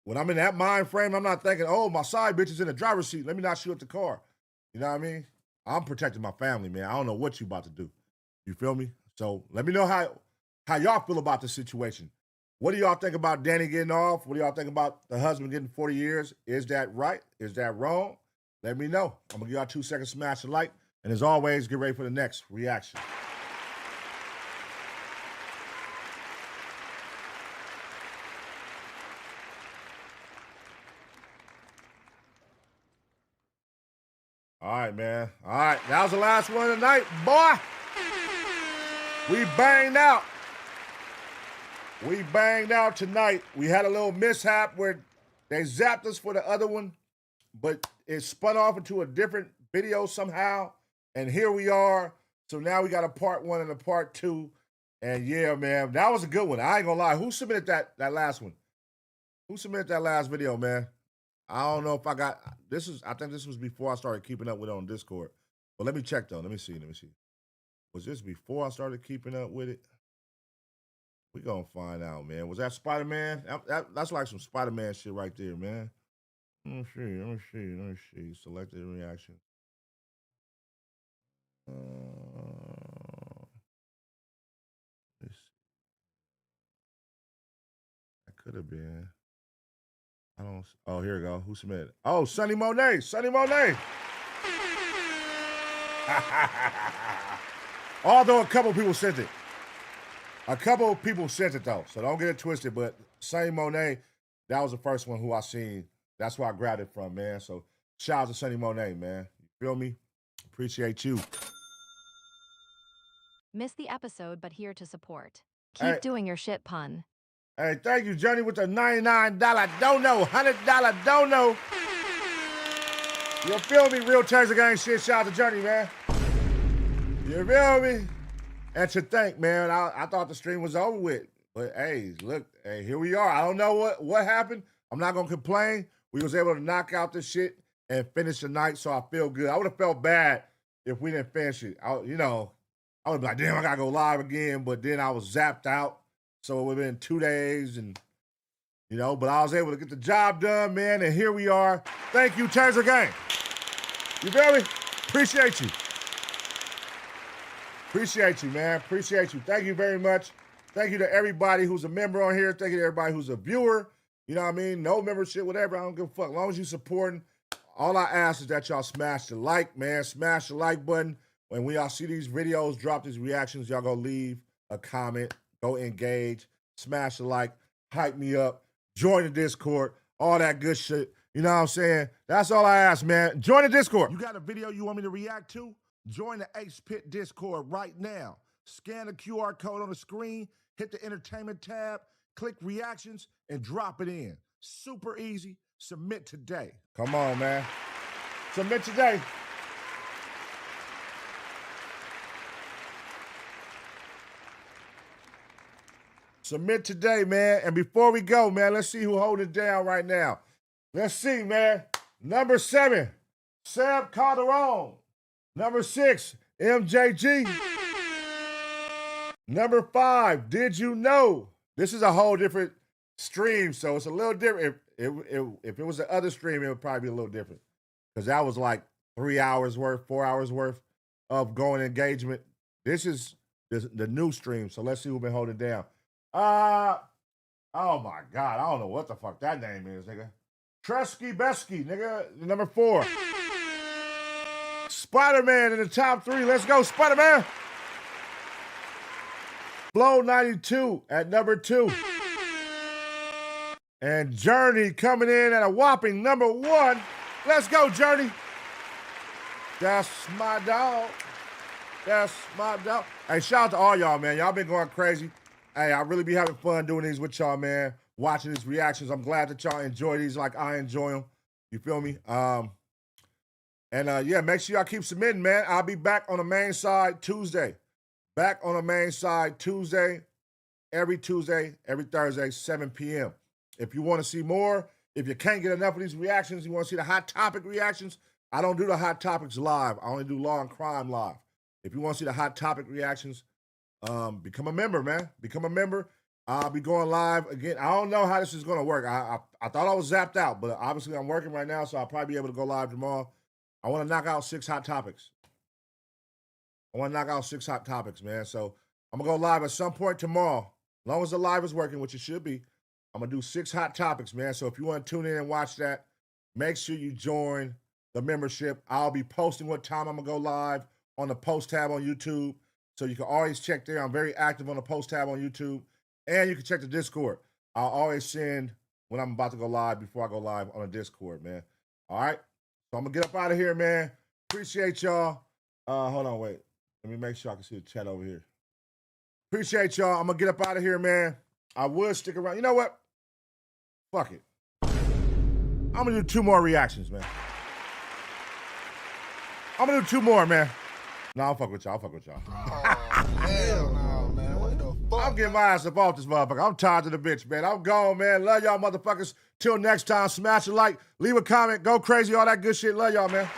When I'm in that mind frame, I'm not thinking, oh, my side bitch is in the driver's seat. Let me not shoot up the car. You know what I mean? I'm protecting my family, man. I don't know what you about to do. You feel me? So let me know how y'all feel about the situation. What do y'all think about Danny getting off? What do y'all think about the husband getting 40 years? Is that right? Is that wrong? Let me know. I'm going to give y'all 2 seconds, smash the like. And as always, get ready for the next reaction. All right, man. All right, that was the last one of the night, boy. We banged out. We banged out tonight. We had a little mishap where they zapped us for the other one, but it spun off into a different video somehow. And here we are. So now we got a part 1 and a part 2. And yeah, man, that was a good one. I ain't gonna lie. Who submitted that last one? Who submitted that last video, man? I don't know if I got this. I think this was before I started keeping up with it on Discord. But let me check though. Let me see. Was this before I started keeping up with it? We gonna find out, man. Was that Spider-Man? That's like some Spider-Man shit right there, man. Let me see. Selected reaction. Let's see. That could have been. I don't. Oh, here we go. Who submitted? Oh, Sonny Monet. Sonny Monet. Although a couple people sent it. A couple people sent it though, so don't get it twisted. But Sonny Monet, that was the first one who I seen. That's where I grabbed it from, man. So shout out to Sonny Monet, man. You feel me? Appreciate you. Missed the episode, but here to support. Keep doing your shit, pun. Hey, thank you, Johnny, with the $99 dono, $100 dono. You feel me? Real Taser Gang shit. Shout out to Johnny, man. You feel me? And to think, man, I thought the stream was over with. But hey, look, hey, here we are. I don't know what happened. I'm not gonna complain. We was able to knock out this shit and finish the night, so I feel good. I would have felt bad if we didn't finish it. I would be like, damn, I gotta go live again. But then I was zapped out. So it would have been 2 days but I was able to get the job done, man, and here we are. Thank you, Taser Gang. You feel me? Appreciate you. Appreciate you, man. Appreciate you. Thank you very much. Thank you to everybody who's a member on here. Thank you to everybody who's a viewer. You know what I mean? No membership, whatever. I don't give a fuck. As long as you're supporting, all I ask is that y'all smash the like, man. Smash the like button. When y'all see these videos, drop these reactions, y'all go leave a comment. Go engage, smash the like, hype me up, join the Discord, all that good shit. You know what I'm saying? That's all I ask, man. Join the Discord. You got a video you want me to react to? Join the Ace Pit Discord right now. Scan the QR code on the screen, hit the entertainment tab, click reactions, and drop it in. Super easy. Submit today. Come on, man. Submit today. Submit today, man. And before we go, man, let's see who holding it down right now. Let's see, man. Number 7, Seb Calderon. Number 6, MJG. Number 5, Did You Know? This is a whole different stream, so it's a little different. If it was the other stream, it would probably be a little different. Because that was like 3 hours worth, 4 hours worth of going engagement. This is the new stream. So let's see who's been holding down. Oh my God, I don't know what the fuck that name is, nigga. Tresky Besky, nigga, number 4. Spider-Man in the top 3. Let's go, Spider-Man. Blow 92 at number 2. And Journey coming in at a whopping number 1. Let's go, Journey. That's my dog. That's my dog. Hey, shout out to all y'all, man. Y'all been going crazy. Hey, I really be having fun doing these with y'all, man. Watching these reactions. I'm glad that y'all enjoy these like I enjoy them. You feel me? Yeah, make sure y'all keep submitting, man. I'll be back on the main side Tuesday. Back on the main side Tuesday, every Thursday, 7 p.m. If you want to see more, if you can't get enough of these reactions, you want to see the hot topic reactions, I don't do the hot topics live. I only do law and crime live. If you want to see the hot topic reactions, become a member, man. Become a member. I'll be going live again. I don't know how this is going to work. I thought I was zapped out, but obviously I'm working right now, so I'll probably be able to go live tomorrow. I want to knock out 6 hot topics. Man. So I'm going to go live at some point tomorrow. As long as the live is working, which it should be, I'm going to do 6 hot topics, man. So if you want to tune in and watch that, make sure you join the membership. I'll be posting what time I'm going to go live on the post tab on YouTube. So you can always check there. I'm very active on the post tab on YouTube. And you can check the Discord. I'll always send when I'm about to go live before I go live on the Discord, man. All right? So I'm going to get up out of here, man. Appreciate y'all. Hold on, wait. Let me make sure I can see the chat over here. Appreciate y'all. I'm going to get up out of here, man. I would stick around. You know what? Fuck it. I'm going to do 2 more reactions, man. I'm going to do 2 more, man. No, I'll fuck with y'all. Hell no, man. What the fuck? I'm getting my ass up off this motherfucker. I'm tired of the bitch, man. I'm gone, man. Love y'all motherfuckers. Till next time, smash a like, leave a comment, go crazy, all that good shit. Love y'all, man.